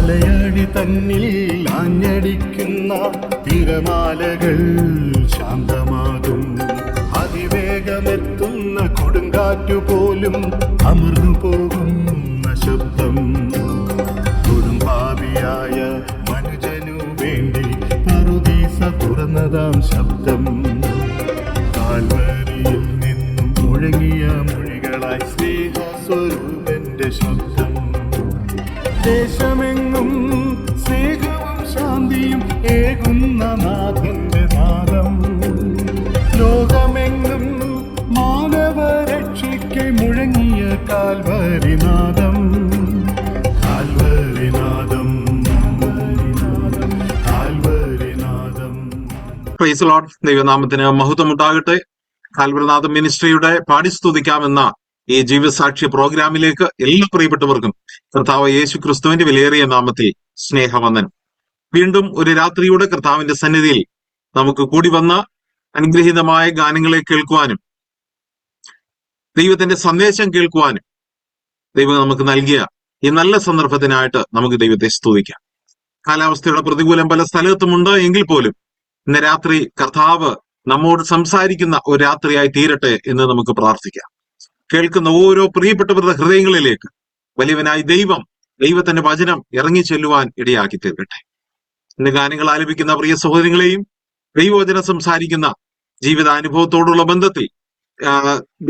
അലയടി തന്നിൽ ആഞ്ഞടിക്കുന്ന തിരമാലകൾ ശാന്തമാകും. അതിവേഗമെത്തുന്ന കൊടുങ്കാറ്റുപോലും അമർന്നു പോകുന്ന ശബ്ദം. കൊടുംപാപിയായ മനുജനു വേണ്ടി പറുദീസ തുറന്നതാം ശബ്ദം. കാൽവരിയിൽ നിന്നും മുഴങ്ങിയ മൊഴികളായി സ്നേഹസ്വരൂപന്റെ ശബ്ദം. ദേശമെങ്ങും സ്നേഹവും ശാന്തിയും ഏകുന്ന നാഥന്റെ നാദം. ലോകമെങ്ങും മാനവരക്ഷയ്ക്ക് മുഴങ്ങിയ കാൽവരിനാദം. കാൽവരിനാദം, കാൽവരിനാദം. Praise Lord. ദൈവനാമത്തിന് മഹത്വമുണ്ടാകട്ടെ. കാൽവരിനാഥം മിനിസ്ട്രിയുടെ പാടിസ്തുതിക്കാമെന്ന ഈ ജീവസാക്ഷി പ്രോഗ്രാമിലേക്ക് എല്ലാ പ്രിയപ്പെട്ടവർക്കും കർത്താവ് യേശു ക്രിസ്തുവിന്റെ വിലയേറിയ നാമത്തിൽ സ്നേഹവന്ദനം. വീണ്ടും ഒരു രാത്രിയുടെ കർത്താവിന്റെ സന്നിധിയിൽ നമുക്ക് കൂടി വന്ന അനുഗ്രഹീതമായ ഗാനങ്ങളെ കേൾക്കുവാനും ദൈവത്തിന്റെ സന്ദേശം കേൾക്കുവാനും ദൈവം നമുക്ക് നൽകിയ ഈ നല്ല സന്ദർഭത്തിനായിട്ട് നമുക്ക് ദൈവത്തെ സ്തുതിക്കാം. കാലാവസ്ഥയുടെ പ്രതികൂലം പല സ്ഥലത്തുമുണ്ട് എങ്കിൽ പോലും ഇന്ന് രാത്രി കർത്താവ് നമ്മോട് സംസാരിക്കുന്ന ഒരു രാത്രിയായി തീരട്ടെ എന്ന് നമുക്ക് പ്രാർത്ഥിക്കാം. കേൾക്കുന്ന ഓരോ പ്രിയപ്പെട്ടവരുടെ ഹൃദയങ്ങളിലേക്ക് വലിയവനായി ദൈവത്തിന്റെ വചനം ഇറങ്ങി ചെല്ലുവാൻ ഇടയാക്കി തീർക്കട്ടെ. ഇന്ന് ഗാനങ്ങൾ ആലപിക്കുന്ന പ്രിയ സഹോദരങ്ങളെയും ദൈവവചനം സംസാരിക്കുന്ന ജീവിതാനുഭവത്തോടുള്ള ബന്ധത്തിൽ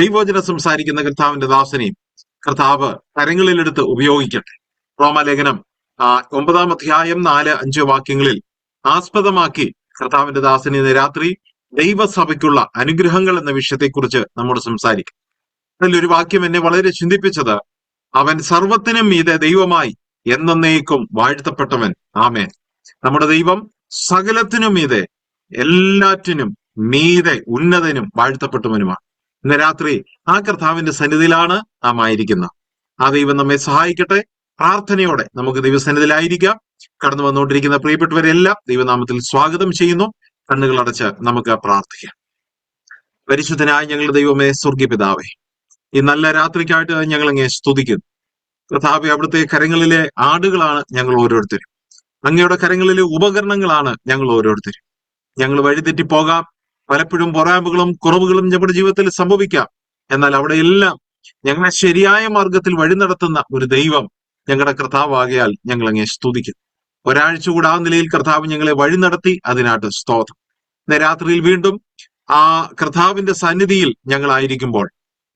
ദൈവവചനം സംസാരിക്കുന്ന കർത്താവിന്റെ ദാസനെയും കർത്താവ് കരങ്ങളിലെടുത്ത് ഉപയോഗിക്കട്ടെ. റോമാലേഖനം 9-ാം അധ്യായം 4-5 വാക്യങ്ങളിൽ ആസ്പദമാക്കി കർത്താവിന്റെ ദാസനെ ഇന്ന് രാത്രി ദൈവസഭയ്ക്കുള്ള അനുഗ്രഹങ്ങൾ എന്ന വിഷയത്തെക്കുറിച്ച് നമ്മോട് സംസാരിക്കും. അതിലൊരു വാക്യം എന്നെ വളരെ ചിന്തിപ്പിച്ചത്, അവൻ സർവത്തിനും മീതെ ദൈവമായി എന്നേക്കും വാഴ്ത്തപ്പെട്ടവൻ. ആമേൻ. നമ്മുടെ ദൈവം സകലത്തിനും മീതെ, എല്ലാറ്റിനും മീതെ ഉന്നതനും വാഴ്ത്തപ്പെട്ടവനുമാണ്. ഇന്ന് രാത്രി ആ കർത്താവിന്റെ സന്നിധിയിലാണ് നാം ആയിരിക്കുന്നത്. ആ ദൈവം നമ്മെ സഹായിക്കട്ടെ. പ്രാർത്ഥനയോടെ നമുക്ക് ദൈവസന്നിധിയിലായിരിക്കാം. കടന്നു വന്നുകൊണ്ടിരിക്കുന്ന പ്രിയപ്പെട്ടവരെല്ലാം ദൈവനാമത്തിൽ സ്വാഗതം ചെയ്യുന്നു. കണ്ണുകൾ അടച്ച് നമുക്ക് പ്രാർത്ഥിക്കാം. പരിശുദ്ധനായ ഞങ്ങളുടെ ദൈവമേ, സ്വർഗീയ പിതാവേ, ഈ നല്ല രാത്രിക്കായിട്ട് ഞങ്ങൾ അങ്ങേ സ്തുതിക്കുന്നു. കർത്താവേ, അവിടുത്തെ കരങ്ങളിലെ ആടുകളാണ് ഞങ്ങൾ ഓരോരുത്തരും. അങ്ങയുടെ കരങ്ങളിലെ ഉപകരണങ്ങളാണ് ഞങ്ങൾ ഓരോരുത്തരും. ഞങ്ങൾ വഴിതെറ്റിപ്പോകാം. പലപ്പോഴും പോരായ്മകളും കുറവുകളും നമ്മുടെ ജീവിതത്തിൽ സംഭവിക്കാം. എന്നാൽ അവിടെയെല്ലാം ഞങ്ങളെ ശരിയായ മാർഗത്തിൽ വഴി നടത്തുന്ന ഒരു ദൈവം ഞങ്ങളുടെ കർത്താവാകയാൽ ഞങ്ങൾ അങ്ങേ സ്തുതിക്കുന്നു. ഒരാഴ്ച കൂടെ ആ നിലയിൽ കർത്താവ് ഞങ്ങളെ വഴി നടത്തി. അതിനായിട്ട് സ്തോത്രം. ഇന്ന് രാത്രിയിൽ വീണ്ടും ആ കർത്താവിന്റെ സന്നിധിയിൽ ഞങ്ങളായിരിക്കുമ്പോൾ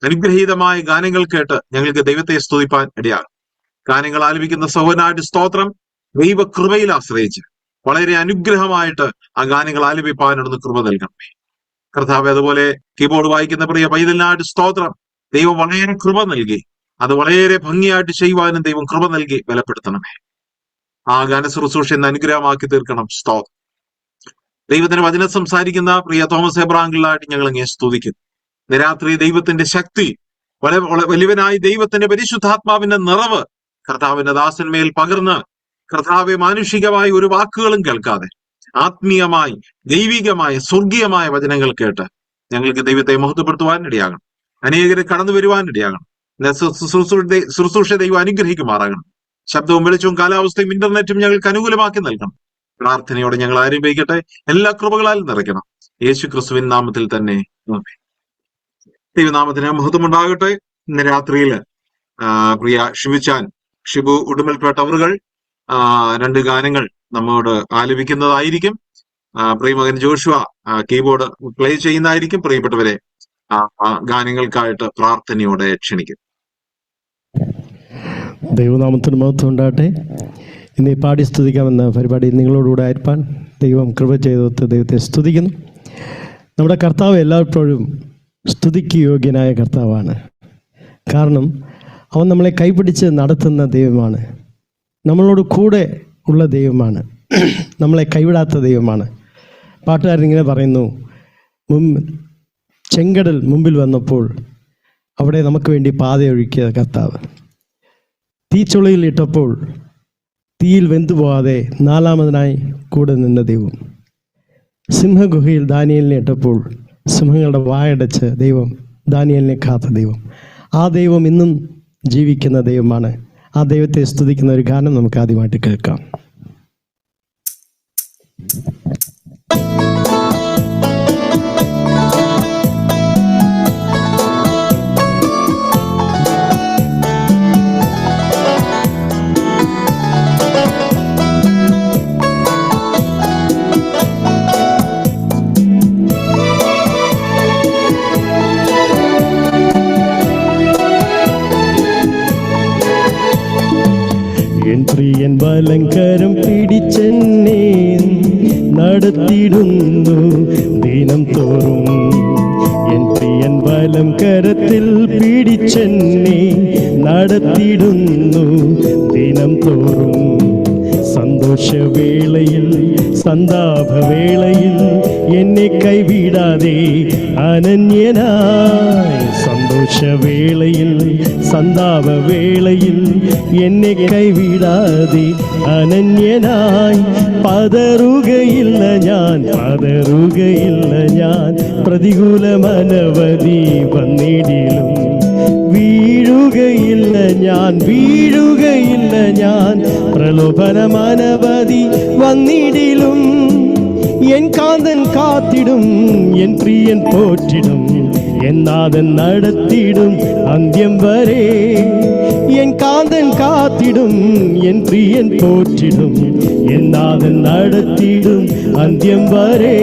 അനുഗ്രഹീതമായ ഗാനങ്ങൾ കേട്ട് ഞങ്ങൾക്ക് ദൈവത്തെ സ്തുതിപ്പാൻ ഇടയാകും. ഗാനങ്ങൾ ആലപിക്കുന്ന സഹോദരനായിട്ട് സ്തോത്രം. ദൈവകൃപയിൽ ആശ്രയിച്ച് വളരെ അനുഗ്രഹമായിട്ട് ആ ഗാനങ്ങൾ ആലപിപ്പാനോടൊന്ന് കൃപ നൽകണമേ കർത്താവ്. അതുപോലെ കീബോർഡ് വായിക്കുന്ന പ്രിയ പൈതലിനായിട്ട് സ്തോത്രം. ദൈവം വളരെ കൃപ നൽകി അത് വളരെ ഭംഗിയായിട്ട് ചെയ്യുവാനും ദൈവം കൃപ നൽകി ബലപ്പെടുത്തണമേ. ആ ഗാന ശുശ്രൂഷ എന്ന് അനുഗ്രഹമാക്കി തീർക്കണം. സ്തോത്രം. ദൈവത്തിന് വചനം സംസാരിക്കുന്ന പ്രിയ തോമസ് എബ്രാങ്കിളായിട്ട് ഞങ്ങൾ ഇങ്ങനെ സ്തുതിക്കുന്നു. രാത്രി ദൈവത്തിന്റെ ശക്തി, വലിയവനായി ദൈവത്തിന്റെ പരിശുദ്ധാത്മാവിന്റെ നിറവ് കർത്താവിന്റെ ദാസന്മേൽ പകർന്ന് കർത്താവെ മാനുഷികമായി ഒരു വാക്കുകളും കേൾക്കാതെ ആത്മീയമായി ദൈവികമായ സ്വർഗീയമായ വചനങ്ങൾ കേട്ട് ഞങ്ങൾക്ക് ദൈവത്തെ മഹത്വപ്പെടുത്തുവാൻ ഇടയാകണം. അനേകരെ കടന്നു വരുവാൻ ഇടയാകണം. ശുശ്രൂഷ ദൈവം അനുഗ്രഹിക്കുമാറാകണം. ശബ്ദവും വെളിച്ചവും കാലാവസ്ഥയും ഇന്റർനെറ്റും ഞങ്ങൾക്ക് അനുകൂലമാക്കി നൽകണം. പ്രാർത്ഥനയോടെ ഞങ്ങൾ ആരംഭിക്കട്ടെ. എല്ലാ കൃപകളാലും നിറയ്ക്കണം. യേശു ക്രിസ്തുവിൻ നാമത്തിൽ തന്നെ. ദൈവനാമത്തിന് മഹത്വമുണ്ടാകട്ടെ. ഇന്ന് രാത്രിയിൽ പ്രിയ ഷിബു ഉടുമൽപേട്ട അവറുകൾ 2 ഗാനങ്ങൾ നമ്മോട് ആലപിക്കുന്നതായിരിക്കും. പ്രിയമകൻ ജോഷുവ കീബോർഡ് പ്ലേ ചെയ്യുന്നതായിരിക്കും. പ്രിയപ്പെട്ടവരെ ഗാനങ്ങൾക്കായിട്ട് പ്രാർത്ഥനയോടെ ക്ഷണിക്കും. ദൈവനാമത്തിന് മഹത്വം ഉണ്ടാകട്ടെ. ഇന്ന് പാടി സ്തുതിക്കാമെന്ന പരിപാടി നിങ്ങളോടുകൂടെ ആയിരിക്കാൻ ദൈവം കൃപ ചെയ്ത് ദൈവത്തെ സ്തുതിക്കുന്നു. നമ്മുടെ കർത്താവ് എല്ലായ്പ്പോഴും സ്തുതിക്ക് യോഗ്യനായ കർത്താവാണ്. കാരണം അവൻ നമ്മളെ കൈപിടിച്ച് നടത്തുന്ന ദൈവമാണ്. നമ്മളോട് കൂടെ ഉള്ള ദൈവമാണ്. നമ്മളെ കൈവിടാത്ത ദൈവമാണ്. പാട്ടുകാരനിങ്ങനെ പറയുന്നു, ചെങ്കടൽ മുമ്പിൽ വന്നപ്പോൾ അവിടെ നമുക്ക് വേണ്ടി പാതയൊഴുക്കിയ കർത്താവ്, തീച്ചുളയിൽ ഇട്ടപ്പോൾ തീയിൽ വെന്തുപോകാതെ 4ാമതിനായി കൂടെ നിന്ന ദൈവം, സിംഹഗുഹയിൽ ദാനിയേലിനെ ഇട്ടപ്പോൾ സിംഹങ്ങളുടെ വായടച്ച് ദൈവം ദാനിയേലിനെ കാത്ത ദൈവം, ആ ദൈവം ഇന്നും ജീവിക്കുന്ന ദൈവമാണ്. ആ ആ ദൈവത്തെ സ്തുതിക്കുന്ന ഒരു ഗാനം നമുക്ക് ആദ്യമായിട്ട് കേൾക്കാം. എൻ പ്രിയൻ വലങ്കരം പിടിച്ചെന്നെ നടത്തിയിടുന്നു ദിനം തോറും. എൻ പ്രിയൻ വലം കരത്തിൽ പിടിച്ചെന്നെ നടത്തിയിടുന്നു ദിനം തോറും. സന്തോഷവേളയിൽ സന്താപവേളയിൽ എന്നെ കൈവിടാതെ അനന്യനായി. സന്തോഷവേളയിൽ സന്താപവേളയിൽ എന്നെ കൈവിടാതെ അനന്യനായി. പതറുകയില്ല ഞാൻ, പതറുകയില്ല ഞാൻ. പ്രതികൂലമനവധി വന്നിടിലും വീഴുകയില്ല ഞാൻ, വീഴുകയില്ല ഞാൻ. പ്രലോഭനമനവധി വന്നിടിലും എൻ കാന്തൻ കാത്തിടും, എൻ പ്രിയൻ പോറ്റിടും, എന്നാഥൻ നടത്തിടും അന്ത്യം വരെ. എൻ കാന്തൻ കാത്തിടും, എൻ പ്രിയൻ പോറ്റിടും, എന്നാഥൻ നടത്തിടും അന്ത്യം വരെ.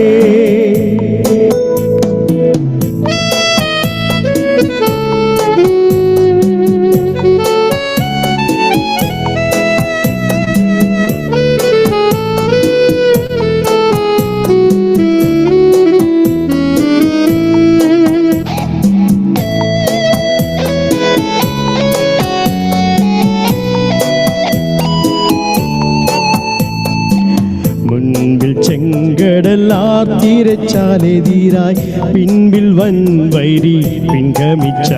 മുൻപിൽ ചെങ്കടലാർത്തിരച്ചാലെതിരായി പിൻപിൽ വൻവൈരി പിൻഗമിച്ച.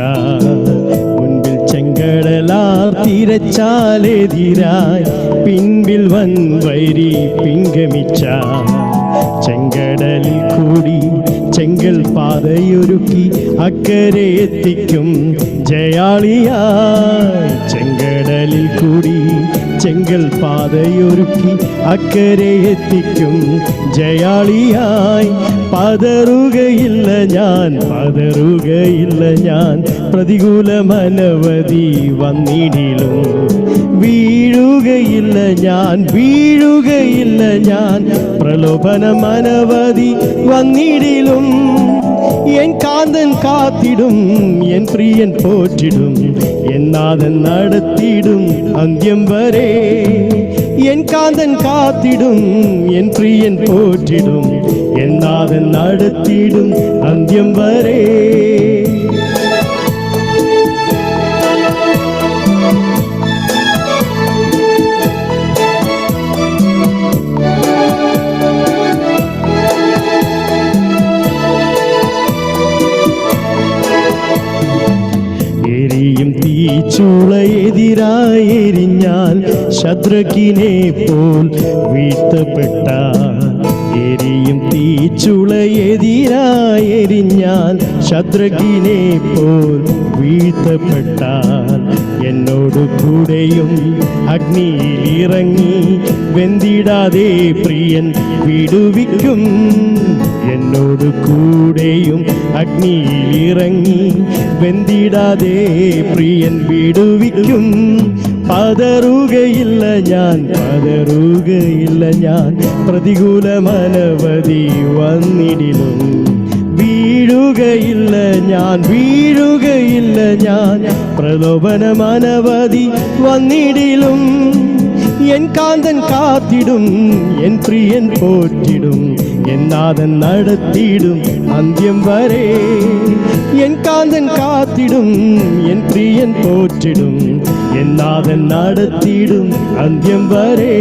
മുൻപിൽ ചെങ്കടലാർത്തിരച്ചാലെതിരായി പിൻപിൽ വൻവൈരി പിൻഗമിച്ച. ചെങ്കടലിൽ കൂടി ചെങ്കൽ പാതയൊരുക്കി അക്കരെ എത്തിക്കും ജയാളിയായി. ചെങ്കടലിൽ കൂടി ചെങ്കൽ പാതയൊരുക്കി അക്കരെ എത്തിക്കും ജയാളിയായി. പതറുകയില്ല ഞാൻ, പതറുകയില്ല ഞാൻ. പ്രതികൂലമനവധി വന്നിടിലും വീഴുകയില്ല ഞാൻ, വീഴുകയില്ല ഞാൻ. പ്രലോഭനമനവധി വന്നിടിലും എൻ കാന്തൻ കാത്തിടും, എൻ പ്രിയൻ പോറ്റിടും, എന്നാഥൻ നടത്തിടും അന്ത്യം വരെ. എൻ കാന്തൻ കാത്തിടും, എൻ പ്രിയൻ പോറ്റിടും, എന്നാഥൻ നടത്തിടും അന്ത്യം വരെ. എരിയും തീച്ചൂളയെതിരായി എരിഞ്ഞാൽ ശദ്രക്കിനെ പോൽ വീഴ്ത്തപ്പെട്ട. എരിയും തീച്ചൂളയെതിരായി എരിഞ്ഞാൽ ശദ്രക്കിനെ പോൽ വീഴ്ത്തപ്പെട്ടാൽ എന്നോട് കൂടെയും അഗ്നിയിൽ ഇറങ്ങി വെന്തിടാതെ പ്രിയൻ വിടുവിക്കും. എന്നോട് കൂടെയും അഗ്നിയിൽ ഇറങ്ങി വെന്തിടാതെ പ്രിയൻ വിടുവിക്കും. പതറുകയില്ല ഞാൻ, പതറുകയില്ല ഞാൻ. പ്രതികൂലമനവധി വന്നിടിലും വീഴുകയില്ല ഞാൻ, വീഴുകയില്ല ഞാൻ. പ്രലോഭനമനവധി വന്നിടിലും എൻ കാന്തൻ കാത്തിടും, എൻ പ്രിയൻ പോറ്റിടും, എന്നാഥൻ നടത്തിടും അന്ത്യം വരെ. എൻ കാന്തൻ കാത്തിടും, എൻ പ്രിയൻ പോറ്റിടും, എന്നാഥൻ നടത്തിടും അന്ത്യം വരെ.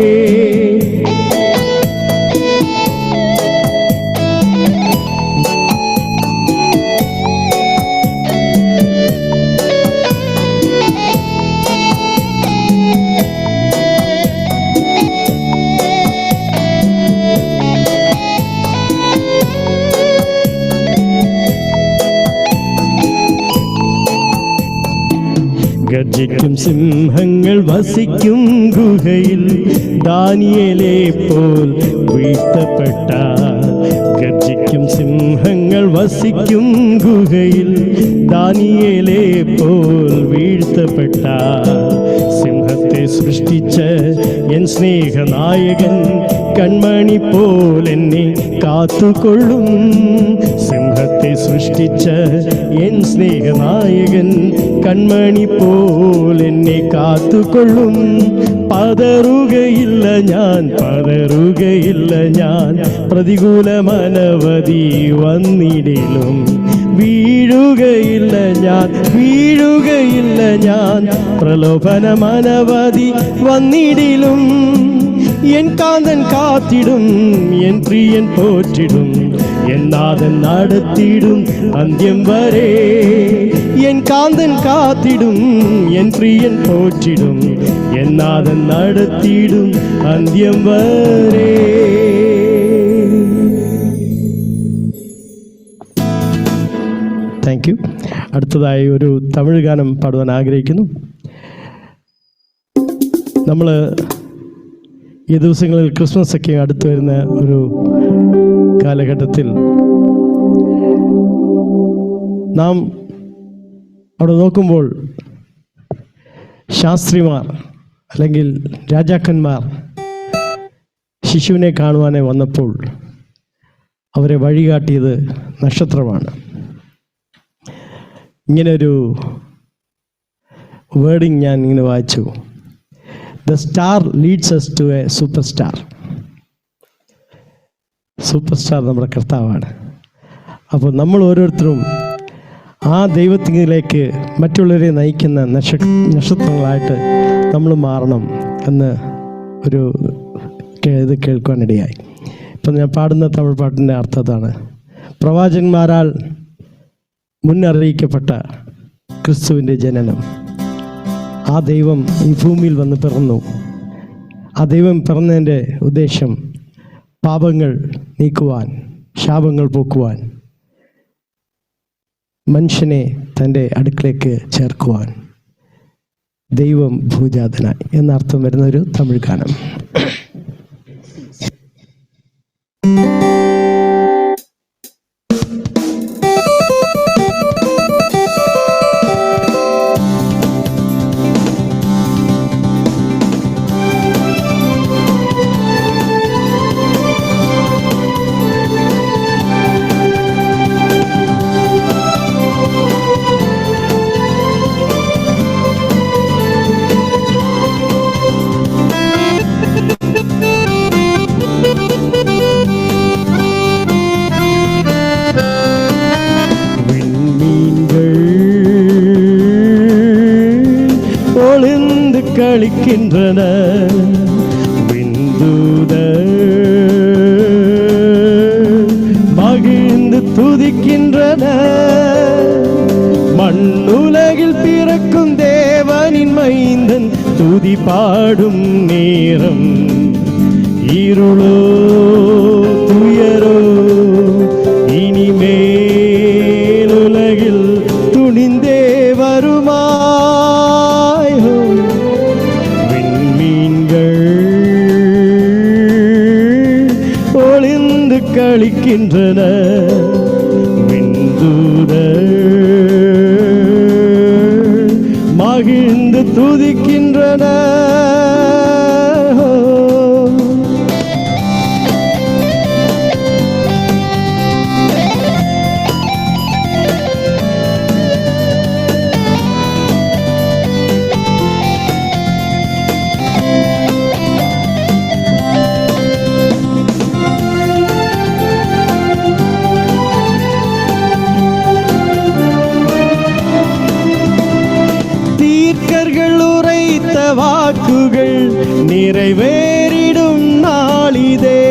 ഗർജിക്കും സിംഹങ്ങൾ വസിക്കും ഗുഹയിൽ ദാനിയേലെ പോൽ വീഴ്ത്തപ്പെട്ട. ഗർജിക്കും സിംഹങ്ങൾ വസിക്കും ഗുഹയിൽ ദാനിയേലെ പോൽ വീഴ്ത്തപ്പെട്ട. സിംഹത്തെ സൃഷ്ടിച്ച എൻ സ്നേഹനായകൻ കൺമണി പോൽ എന്നെ കാത്തുകൊള്ളും. സിംഹത്തെ സൃഷ്ടിച്ച എൻ സ്നേഹനായകൻ കൺമണി പോൽ എന്നെ കാത്തുകൊള്ളും. പതറുകയില്ല ഞാൻ, പതറുകയില്ല ഞാൻ, പ്രതികൂലമനവധി വന്നിടിലും. വീഴുകയില്ല ഞാൻ, വീഴുകയില്ല ഞാൻ, പ്രലോഭനമനവധി വന്നിടിലും. എൻ കാന്തൻ കാത്തിടും, എൻ പ്രിയൻ പോറ്റിടും, എൻ നാഥൻ നടത്തിടും അന്ത്യം വരെ. എൻ കാന്തൻ കാത്തിടും, എൻ പ്രിയൻ പോറ്റിടും, എൻ നാഥൻ നടത്തിടും അന്ത്യം വരെ. Thank you. അടുത്തതായി ഒരു തമിഴ് ഗാനം പാടുവാൻ ആഗ്രഹിക്കുന്നു. നമ്മൾ ഈ ദിവസങ്ങളിൽ ക്രിസ്മസ് ഒക്കെ അടുത്തു വരുന്ന ഒരു കാലഘട്ടത്തിൽ നാം അവിടെ നോക്കുമ്പോൾ ശാസ്ത്രിമാർ അല്ലെങ്കിൽ രാജാക്കന്മാർ ശിശുവിനെ കാണുവാനായി വന്നപ്പോൾ അവരെ വഴികാട്ടിയത് നക്ഷത്രമാണ്. ഇങ്ങനൊരു വേർഡിങ് ഞാൻ ഇങ്ങനെ വായിച്ചു. The star leads us to a superstar. Superstar നമ്മുടെ കർത്താവാണ്. അപ്പോൾ നമ്മൾ ഓരോരുത്തരും ആ ദൈവത്തിലേക്ക് മറ്റുള്ളവരെ നയിക്കുന്ന നക്ഷത്രങ്ങളായിട്ട് നമ്മൾ മാറണം എന്ന് ഒരു ഇത് കേൾക്കുവാനിടയായി. ഇപ്പം ഞാൻ പാടുന്ന തമിഴ് പാട്ടിൻ്റെ അർത്ഥം അതാണ്. പ്രവാചകന്മാരാൽ മുന്നറിയിക്കപ്പെട്ട ക്രിസ്തുവിൻ്റെ ജനനം. ആ ദൈവം ഈ ഭൂമിയിൽ വന്ന് പിറന്നു. ആ ദൈവം പിറന്നതിൻ്റെ ഉദ്ദേശം പാപങ്ങൾ നീക്കുവാൻ, ശാപങ്ങൾ പോക്കുവാൻ, മനുഷ്യനെ തൻ്റെ അടുക്കിലേക്ക് ചേർക്കുവാൻ. ദൈവം ഭൂജാതനായി എന്നർത്ഥം വരുന്നൊരു തമിഴ് ഗാനം. കളിக்கின்றன விந்துதர் மகிழ்ந்து துதிக்கின்றன. மண்ணுலகில் பிறக்கும் தேவனின் மைந்தன் துதி பாடும் நேரம். இருளோ துயரோ இனிமேலுலகில் துணிந்தே வருமா. களிக்கின்றன விந்துதர் மகிழ்ந்து துதிக்கின்றன. வாக்குகள் நிறைவேறிடும் நாளிதே.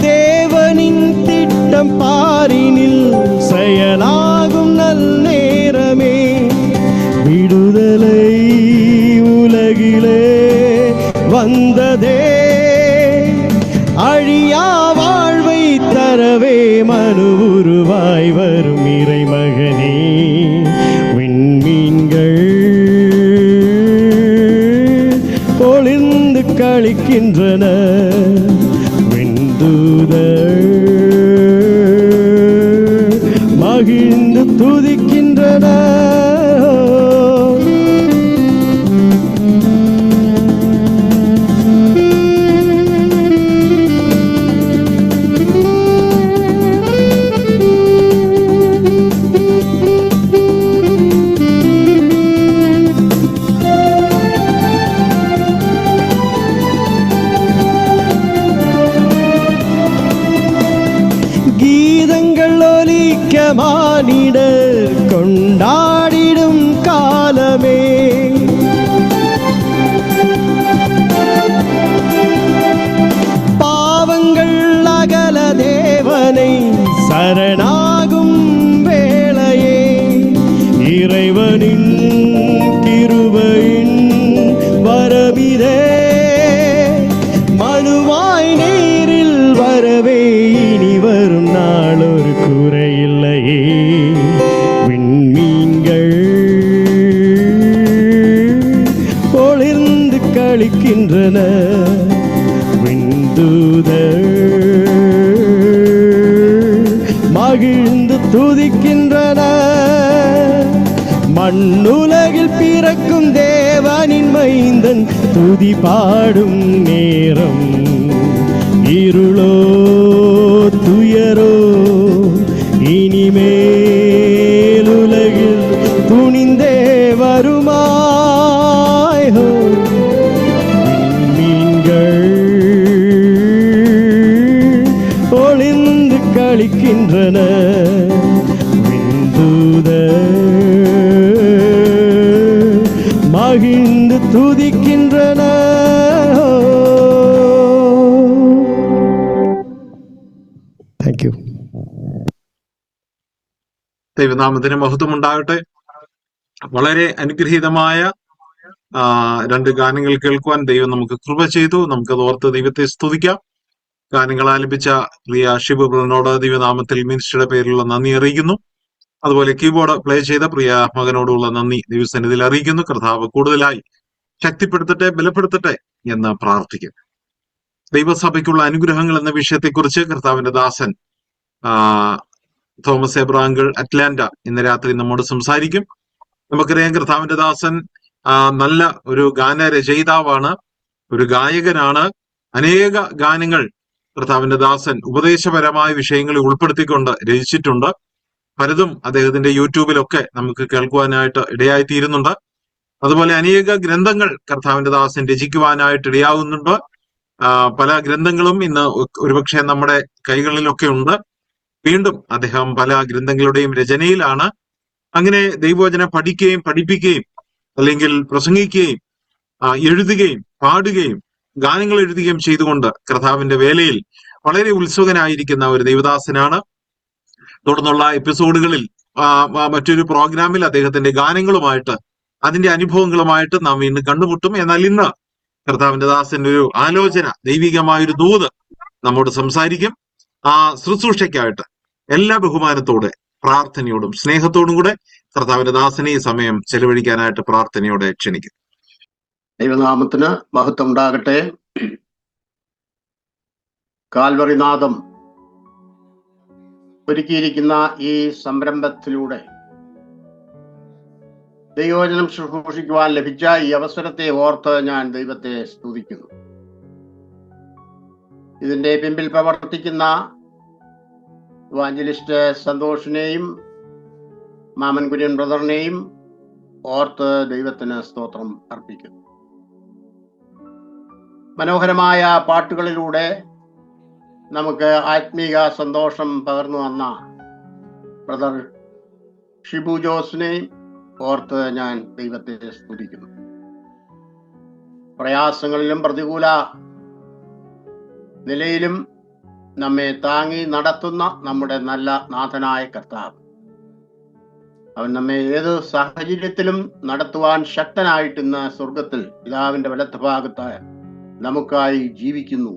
தேவனின் திட்டம் பாரினில் செயலாகும் நல் நேரமே. விடுதலை உலகிலே வந்ததே. அழியா வாழ்வை தரவே மனு உருவாய் வரும் பொழிந்து களிக்கின்றன, விண்தூதர் மகிழ்ந்து துதிக்கின்றன. மானிடர் கொண்டாடிடும் காலமே, பாவங்கள் அகல தேவனை சரணாகும் வேளையே, இறைவனின் கிருபையின் வரவிதே, மனுவாய் நேரில் வரவே இனி வரும் நாளொரு குறையில்லையே. விண்மீன்கள் ஒளிர்ந்து களிக்கின்றன, விண்தூதர் மகிழ்ந்து துதிக்கின்றன. மண்ணுலகில் பிறக்கும் தேவனின் மைந்தன் துதி பாடும் நேரம், இருளோ துயரோ இனிமேல் உலகில் துணிந்தே வருமாய். விண்மீன்கள் ஒளிந்து களிக்கின்றன, விண்தூதர் மகிழ்ந்து துதிக்கின்றன. Thank you. ദൈവനാമത്തിന് മഹത്വം ഉണ്ടാകട്ടെ. വളരെ അനുഗ്രഹീതമായ രണ്ട് ഗാനങ്ങൾ കേൾക്കുവാൻ ദൈവം നമുക്ക് കൃപ ചെയ്തു. നമുക്കത് ഓർത്ത് ദൈവത്തെ സ്തുതിക്കാം. ഗാനങ്ങൾ ആലപിച്ച പ്രിയ ഷിബു ബ്രദറിനോട് ദൈവനാമത്തിൽ മിനിസ്ട്രിയുടെ പേരിലുള്ള നന്ദി അറിയിക്കുന്നു. അതുപോലെ കീബോർഡ് പ്ലേ ചെയ്ത പ്രിയ മകനോടുള്ള നന്ദി ദൈവസന്നിധിയിൽ അറിയിക്കുന്നു. കർത്താവ് കൂടുതലായി ശക്തിപ്പെടുത്തട്ടെ, ബലപ്പെടുത്തട്ടെ എന്ന് പ്രാർത്ഥിക്കുന്നു. ദൈവസഭയ്ക്കുള്ള അനുഗ്രഹങ്ങൾ എന്ന വിഷയത്തെക്കുറിച്ച് കർത്താവിന്റെ ദാസൻ തോമസ് എബ്രാങ്കിൾ അറ്റ്ലാന്റ ഇന്ന് രാത്രി നമ്മോട് സംസാരിക്കും. നമുക്കറിയാം കർത്താവിന്റെ ദാസൻ നല്ല ഒരു ഗാനരചയിതാവാണ്, ഒരു ഗായകനാണ്. അനേക ഗാനങ്ങൾ കർത്താവിന്റെ ദാസൻ ഉപദേശപരമായ വിഷയങ്ങളിൽ ഉൾപ്പെടുത്തിക്കൊണ്ട് രചിച്ചിട്ടുണ്ട്. പലതും അദ്ദേഹത്തിന്റെ യൂട്യൂബിലൊക്കെ നമുക്ക് കേൾക്കുവാനായിട്ട് ഇടയായിത്തീരുന്നുണ്ട്. അതുപോലെ അനേക ഗ്രന്ഥങ്ങൾ കർത്താവിന്റെ ദാസൻ രചിക്കുവാനായിട്ട് ഇടയാകുന്നുണ്ട്. പല ഗ്രന്ഥങ്ങളും ഇന്ന് ഒരുപക്ഷെ നമ്മുടെ കൈകളിലൊക്കെ ഉണ്ട്. വീണ്ടും അദ്ദേഹം പല ഗ്രന്ഥങ്ങളുടെയും രചനയിലാണ്. അങ്ങനെ ദൈവവചനം പഠിക്കുകയും പഠിപ്പിക്കുകയും അല്ലെങ്കിൽ പ്രസംഗിക്കുകയും എഴുതുകയും പാടുകയും ഗാനങ്ങൾ എഴുതുകയും ചെയ്തുകൊണ്ട് കർത്താവിന്റെ വേലയിൽ വളരെ ഉത്സുകനായിരിക്കുന്ന ഒരു ദൈവദാസനാണ്. തുടർന്നുള്ള എപ്പിസോഡുകളിൽ മറ്റൊരു പ്രോഗ്രാമിൽ അദ്ദേഹത്തിന്റെ ഗാനങ്ങളുമായിട്ട് അതിന്റെ അനുഭവങ്ങളുമായിട്ട് നാം വീണ്ടും കണ്ടുമുട്ടും. എന്നാൽ ഇന്ന് കർത്താവിന്റെ ദാസന്റെ ഒരു ആലോചന, ദൈവികമായൊരു ദൂത് നമ്മോട് സംസാരിക്കും. ആ ശുശ്രൂഷയ്ക്കായിട്ട് എല്ലാ ബഹുമാനത്തോടെ പ്രാർത്ഥനയോടും സ്നേഹത്തോടും കൂടെ കർത്താവിന്റെ ദാസനെ ഈ സമയം ചെലവഴിക്കാനായിട്ട് പ്രാർത്ഥനയോടെ ക്ഷണിക്കും. ദൈവനാമത്തിന് മഹത്വം ഉണ്ടാകട്ടെ. കാൽവറിനാഥം ഒരുക്കിയിരിക്കുന്ന ഈ സംരംഭത്തിലൂടെ ദൈവവചനം ശുശ്രൂഷിക്കുവാൻ ലഭിച്ച ഈ അവസരത്തെ ഓർത്ത് ഞാൻ ദൈവത്തെ സ്തുതിക്കുന്നു. ഇതിന്റെ പിമ്പിൽ പ്രവർത്തിക്കുന്ന ഇവാഞ്ചലിസ്റ്റ് സന്തോഷിനെയും മാമൻ കുര്യൻ ബ്രദറിനെയും ഓർത്ത് ദൈവത്തിന് സ്തോത്രം അർപ്പിക്കുന്നു. മനോഹരമായ പാട്ടുകളിലൂടെ നമുക്ക് ആത്മീക സന്തോഷം പകർന്നു വന്ന ബ്രദർ ഷിബു ജോസിനെയും ഓർത്ത് ഞാൻ ദൈവത്തെ സ്തുതിക്കുന്നു. പ്രയാസങ്ങളിലും പ്രതികൂല നിലയിലും നമ്മെ താങ്ങി നടത്തുന്ന നമ്മുടെ നല്ല നാഥനായ കർത്താവ്, അവൻ നമ്മെ ഏത് സാഹചര്യത്തിലും നടത്തുവാൻ ശക്തനായിട്ട് ഇന്ന് സ്വർഗത്തിൽ പിതാവിന്റെ വലത്ത് ഭാഗത്തായ നമുക്കായി ജീവിക്കുന്നു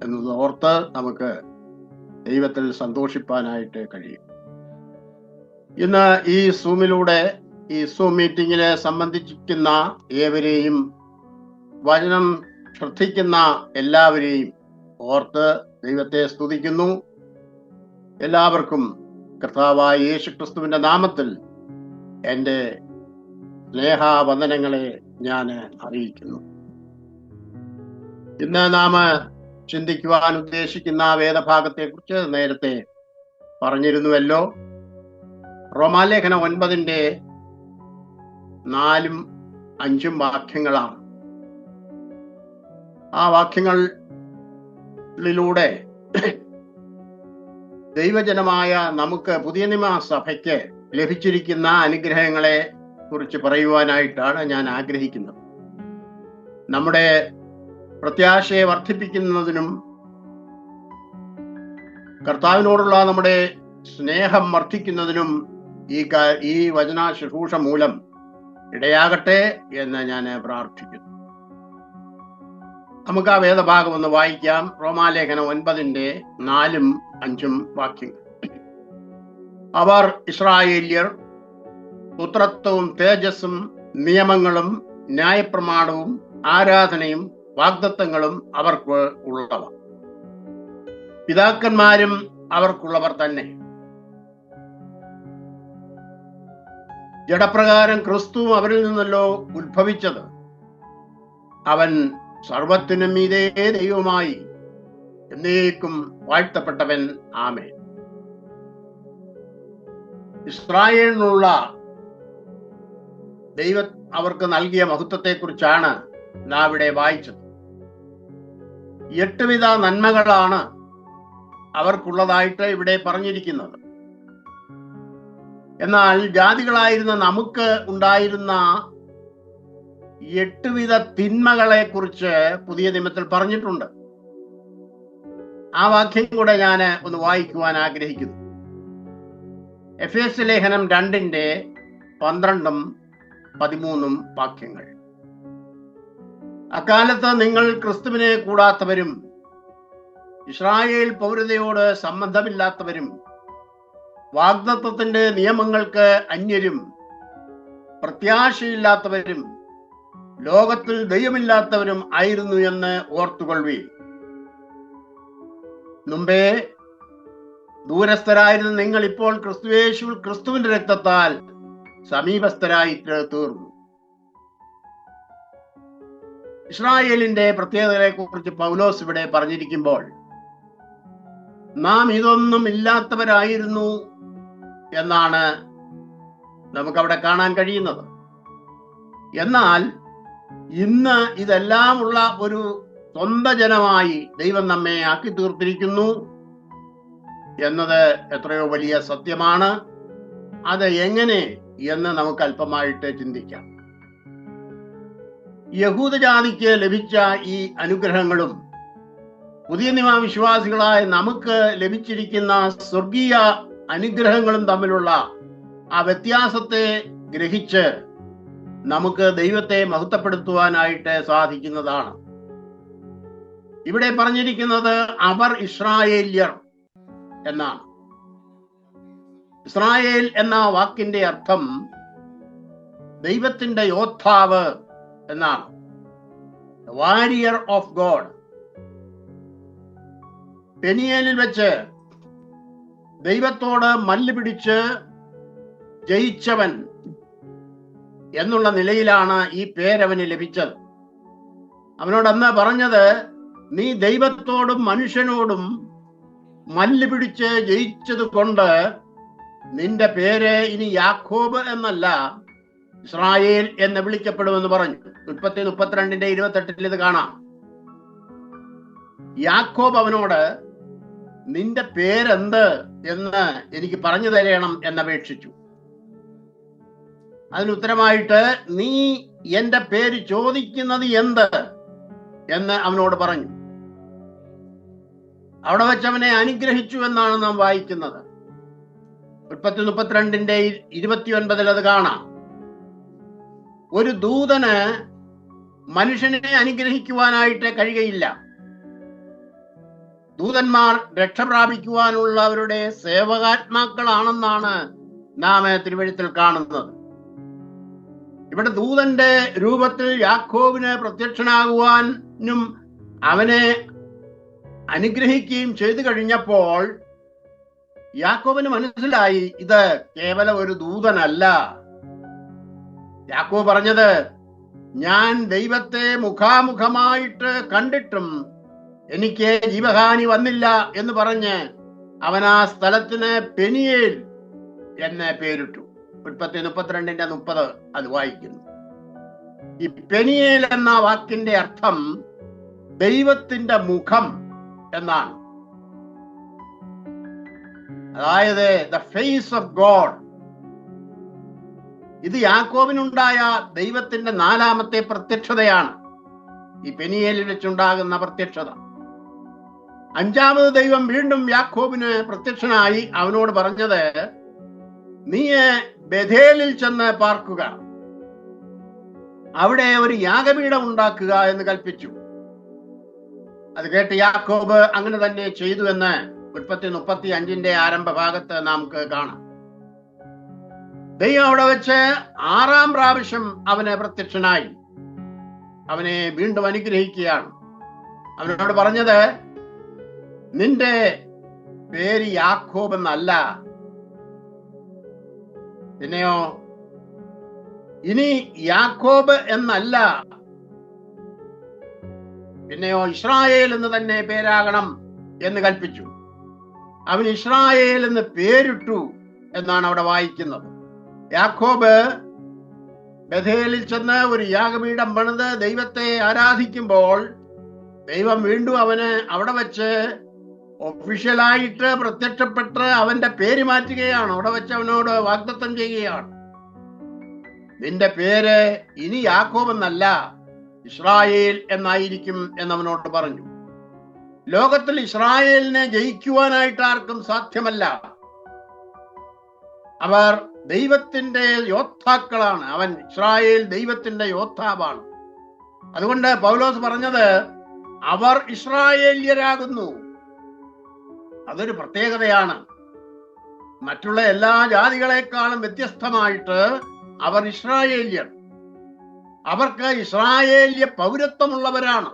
എന്നത് ഓർത്ത് നമുക്ക് ദൈവത്തിൽ സന്തോഷിപ്പാനായിട്ട് കഴിയും. ഇന്ന് ഈ സൂമിലൂടെ ഈ സൂം മീറ്റിംഗില് സംബന്ധിക്കുന്ന ഏവരെയും, വചനം ശ്രദ്ധിക്കുന്ന എല്ലാവരെയും ഓർത്ത് ദൈവത്തെ സ്തുതിക്കുന്നു. എല്ലാവർക്കും കർത്താവായ യേശുക്രിസ്തുവിന്റെ നാമത്തിൽ എൻ്റെ സ്നേഹവന്ദനങ്ങളെ ഞാൻ അറിയിക്കുന്നു. ഇന്ന് നാം ചിന്തിക്കുവാൻ ഉദ്ദേശിക്കുന്ന വേദഭാഗത്തെ കുറിച്ച് നേരത്തെ പറഞ്ഞിരുന്നുവല്ലോ. റോമാലേഖനം 9-ന്റെ 4-5 വാക്യങ്ങളാണ്. ആ വാക്യങ്ങളിലൂടെ ദൈവജനമായ നമുക്ക് പുതിയ നിയമ സഭയ്ക്ക് ലഭിച്ചിരിക്കുന്ന അനുഗ്രഹങ്ങളെ കുറിച്ച് പറയുവാനായിട്ടാണ് ഞാൻ ആഗ്രഹിക്കുന്നത്. നമ്മുടെ പ്രത്യാശയെ വർദ്ധിപ്പിക്കുന്നതിനും കർത്താവിനോടുള്ള നമ്മുടെ സ്നേഹം വർദ്ധിക്കുന്നതിനും ഈ വചന ശുശ്രൂഷ മൂലം ഇടയാകട്ടെ എന്ന് ഞാൻ പ്രാർത്ഥിക്കുന്നു. നമുക്ക് ആ വേദഭാഗം ഒന്ന് വായിക്കാം. റോമാലേഖനം 9-ന്റെ 4-5 വാക്യങ്ങൾ. അവർ ഇസ്രായേല്യർ പുത്രത്വവും തേജസ്സും നിയമങ്ങളും ന്യായപ്രമാണവും ആരാധനയും വാഗ്ദത്തങ്ങളും അവർക്ക് ഉള്ളവ, പിതാക്കന്മാരും അവർക്കുള്ളവർ തന്നെ. ജഡപ്രകാരം ക്രിസ്തു അവരിൽ നിന്നല്ലോ ഉത്ഭവിച്ചത്. അവൻ സർവത്തിനും മീതെ ദൈവമായി എന്നേക്കും വാഴ്ത്തപ്പെട്ടവൻ. ആമേൻ. ഇസ്രായേലിനുള്ള ദൈവം അവർക്ക് നൽകിയ മഹത്വത്തെ കുറിച്ചാണ് നാം ഇവിടെ വായിച്ചത്. 8 വിധ നന്മകളാണ് അവർക്കുള്ളതായിട്ട് ഇവിടെ പറഞ്ഞിരിക്കുന്നത്. എന്നാൽ ജാതികളായിരുന്ന നമുക്ക് ഉണ്ടായിരുന്ന 8 വിധ തിന്മകളെ കുറിച്ച് പുതിയ നിയമത്തിൽ പറഞ്ഞിട്ടുണ്ട്. ആ വാക്യം കൂടെ ഞാൻ ഒന്ന് വായിക്കുവാൻ ആഗ്രഹിക്കുന്നു. എഫേസ്യ ലേഖനം 2-ന്റെ 12-13 വാക്യങ്ങൾ. അക്കാലത്ത് നിങ്ങൾ ക്രിസ്തുവിനെ കൂടാത്തവരും ഇസ്രായേൽ പൗരതയോട് സംബന്ധമില്ലാത്തവരും വാഗ്ദത്തത്തിന്റെ നിയമങ്ങൾക്ക് അന്യരും പ്രത്യാശയില്ലാത്തവരും ലോകത്തിൽ ദൈവമില്ലാത്തവരും ആയിരുന്നു എന്ന് ഓർത്തുകൊള്ളുവീൻ. മുമ്പേ ദൂരസ്ഥരായിരുന്ന നിങ്ങൾ ഇപ്പോൾ ക്രിസ്തുവിന്റെ രക്തത്താൽ സമീപസ്ഥരായിട്ട് തീർന്നു. ഇസ്രായേലിന്റെ പ്രത്യേകതകളെ കുറിച്ച് പൗലോസ് ഇവിടെ പറഞ്ഞിരിക്കുമ്പോൾ നാം ഇതൊന്നും ഇല്ലാത്തവരായിരുന്നു എന്നാണ് നമുക്കവിടെ കാണാൻ കഴിയുന്നത്. എന്നാൽ ഇന്ന് ഇതെല്ലാം ഉള്ള ഒരു സ്വന്തം ജനമായി ദൈവം നമ്മെ ആക്കി തീർത്തിരിക്കുന്നു എന്നത് എത്രയോ വലിയ സത്യമാണ്. അത് എങ്ങനെ എന്ന് നമുക്ക് അല്പമായിട്ട് ചിന്തിക്കാം. യഹൂദജാതിക്ക് ലഭിച്ച ഈ അനുഗ്രഹങ്ങളും പുതിയ നിയമ വിശ്വാസികളായ നമുക്ക് ലഭിച്ചിരിക്കുന്ന സ്വർഗീയ അനുഗ്രഹങ്ങളും തമ്മിലുള്ള ആ വ്യത്യാസത്തെ ഗ്രഹിച്ച് നമുക്ക് ദൈവത്തെ മഹത്വപ്പെടുത്തുവാനായിട്ട് സാധിക്കുന്നതാണ്. ഇവിടെ പറഞ്ഞിരിക്കുന്നത് അവർ ഇസ്രായേല്യർ എന്നാണ്. ഇസ്രായേൽ എന്ന വാക്കിന്റെ അർത്ഥം ദൈവത്തിന്റെ യോദ്ധാവ് എന്നാണ്. Warrior of God. പെനിയേലിൽ വെച്ച് ദൈവത്തോട് മല്ല് പിടിച്ച് ജയിച്ചവൻ എന്നുള്ള നിലയിലാണ് ഈ പേരവന് ലഭിച്ചത്. അവനോട് അന്ന് പറഞ്ഞത്, നീ ദൈവത്തോടും മനുഷ്യനോടും മല്ല് പിടിച്ച് ജയിച്ചത് കൊണ്ട് നിന്റെ പേര് ഇനി യാക്കോബ് എന്നല്ല ഇസ്രായേൽ എന്ന് വിളിക്കപ്പെടുമെന്ന് പറഞ്ഞു. 32-ന്റെ 28 ഇത് കാണാം. യാക്കോബ് അവനോട് നിന്റെ പേരെന്ത് എന്ന് എനിക്ക് പറഞ്ഞു തരണം എന്നപേക്ഷിച്ചു. അതിനുത്തരമായിട്ട് നീ എന്റെ പേര് ചോദിക്കുന്നത് എന്ത് എന്ന് അവനോട് പറഞ്ഞു. അവിടെ വെച്ച് അവനെ അനുഗ്രഹിച്ചു എന്നാണ് നാം വായിക്കുന്നത്. 32-ന്റെ 29 അത് കാണാം. ഒരു ദൂതന് മനുഷ്യനെ അനുഗ്രഹിക്കുവാനായിട്ട് കഴിയുകയില്ല. ദൂതന്മാർ രക്ഷ പ്രാപിക്കുവാനുള്ളവരുടെ സേവകാത്മാക്കളാണെന്നാണ് നാം തിരുവെഴുത്തിൽ കാണുന്നത്. ഇവിടെ ദൂതന്റെ രൂപത്തിൽ യാക്കോബിന് പ്രത്യക്ഷനാകുവാനും അവനെ അനുഗ്രഹിക്കുകയും ചെയ്തു കഴിഞ്ഞപ്പോൾ യാക്കോബിന് മനസ്സിലായി ഇത് കേവലം ഒരു ദൂതനല്ല. യാക്കോബ് പറഞ്ഞത്, ഞാൻ ദൈവത്തെ മുഖാമുഖമായിട്ട് കണ്ടിട്ടും എനിക്ക് ജീവഹാനി വന്നില്ല എന്ന് പറഞ്ഞ് അവൻ ആ സ്ഥലത്തിന് പെനിയേൽ എന്ന് പേരിട്ടു. 32:30 അത് വായിക്കുന്നു. ഈ പെനിയേൽ എന്ന വാക്കിന്റെ അർത്ഥം ദൈവത്തിന്റെ മുഖം എന്നാണ്. അതായത് ദ ഫേസ് ഓഫ് ഗോഡ്. ഇത് യാക്കോബിനുണ്ടായ ദൈവത്തിന്റെ 4ാമത്തെ പ്രത്യക്ഷതയാണ്, ഈ പെനിയേലിൽ വെച്ചുണ്ടാകുന്ന പ്രത്യക്ഷത. 5ാമത് ദൈവം വീണ്ടും യാക്കോബിന് പ്രത്യക്ഷനായി അവനോട് പറഞ്ഞത്, നീ ബഥേലിൽ ചെന്ന് പാർക്കുക, അവിടെ ഒരു യാഗപീഠം ഉണ്ടാക്കുക എന്ന് കൽപ്പിച്ചു. അത് കേട്ട് യാക്കോബ് അങ്ങനെ തന്നെ ചെയ്തു എന്ന് 35 ആരംഭ ഭാഗത്ത് നമുക്ക് കാണാം. ദൈവം അവിടെ വെച്ച് 6ാം പ്രാവശ്യം അവന് പ്രത്യക്ഷനായി അവനെ വീണ്ടും അനുഗ്രഹിക്കുകയാണ്. അവനോട് പറഞ്ഞത്, നിന്റെ പേര് യാക്കോബ് എന്നല്ല, പിന്നെയോ ഇനി യാക്കോബ് എന്നല്ല, പിന്നെയോ ഇസ്രായേൽ എന്ന് തന്നെ പേരാകണം എന്ന് കൽപ്പിച്ചു. അവൻ ഇസ്രായേൽ എന്ന് പേരിട്ടു എന്നാണ് അവിടെ വായിക്കുന്നത്. യാക്കോബ് ബഥേലിൽ ചെന്ന് ഒരു യാഗപീഠം പണിത് ദൈവത്തെ ആരാധിക്കുമ്പോൾ ദൈവം വീണ്ടും അവന് അവിടെ വെച്ച് ഒഫീഷ്യലായിട്ട് പ്രത്യക്ഷപ്പെട്ട് അവന്റെ പേര് മാറ്റുകയാണ്. അവിടെ വെച്ച് അവനോട് വാഗ്ദത്തം ചെയ്യുകയാണ്, നിന്റെ പേര് ഇനി യാക്കോബ് എന്നല്ല, ഇസ്രായേൽ എന്നായിരിക്കും എന്നവനോട് പറഞ്ഞു. ലോകത്തിൽ ഇസ്രായേലിനെ ജയിക്കുവാനായിട്ട് ആർക്കും സാധ്യമല്ല. അവർ ദൈവത്തിന്റെ യോദ്ധാക്കളാണ്. അവൻ ഇസ്രായേൽ ദൈവത്തിന്റെ യോദ്ധാവാണ്. അതുകൊണ്ട് പൗലോസ് പറഞ്ഞത്, അവർ ഇസ്രായേല്യരാകുന്നു. അതൊരു പ്രത്യേകതയാണ്. മറ്റുള്ള എല്ലാ ജാതികളെക്കാളും വ്യത്യസ്തമായിട്ട് അവർ ഇസ്രായേല്യർ. അവർക്ക് ഇസ്രായേല്യ പൗരത്വമുള്ളവരാണ്.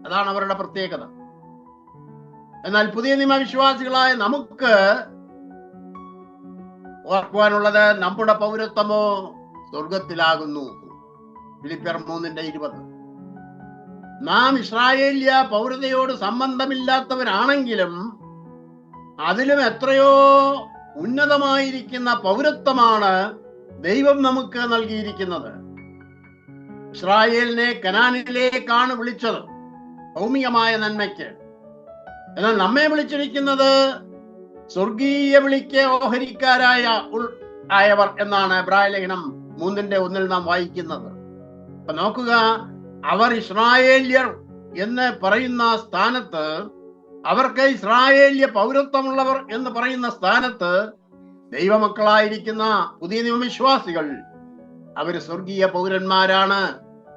അതാണ് അവരുടെ പ്രത്യേകത. എന്നാൽ പുതിയ നിയമ വിശ്വാസികളായ നമുക്ക് ഓർക്കുവാനുള്ളത്, നമ്മുടെ പൗരത്വമോ സ്വർഗത്തിലാകുന്നു. ഫിലിപ്പിയർ 3:20. നാം ഇസ്രായേല്യ പൗരതയോട് സംബന്ധമില്ലാത്തവരാണെങ്കിലും അതിലും എത്രയോ ഉന്നതമായിരിക്കുന്ന പൗരത്വമാണ് ദൈവം നമുക്ക് നൽകിയിരിക്കുന്നത്. ഇസ്രായേലിനെ കനാനിലേക്കാണ് വിളിച്ചത് ഭൗമികമായ നന്മയ്ക്ക്. എന്നാൽ നമ്മെ വിളിച്ചിരിക്കുന്നത് സ്വർഗീയ വിളിക്ക് ഓഹരിക്കാരായവർ എന്നാണ് എബ്രായ ലേഖനം 3:1 നാം വായിക്കുന്നത്. അപ്പൊ നോക്കുക, അവർ ഇസ്രായേല്യർ എന്ന് പറയുന്ന സ്ഥാനത്ത്, അവർക്ക് ഇസ്രായേല്യ പൗരത്വമുള്ളവർ എന്ന് പറയുന്ന സ്ഥാനത്ത് ദൈവമക്കളായിരിക്കുന്ന പുതിയ നിയമവിശ്വാസികൾ അവര് സ്വർഗീയ പൗരന്മാരാണ്,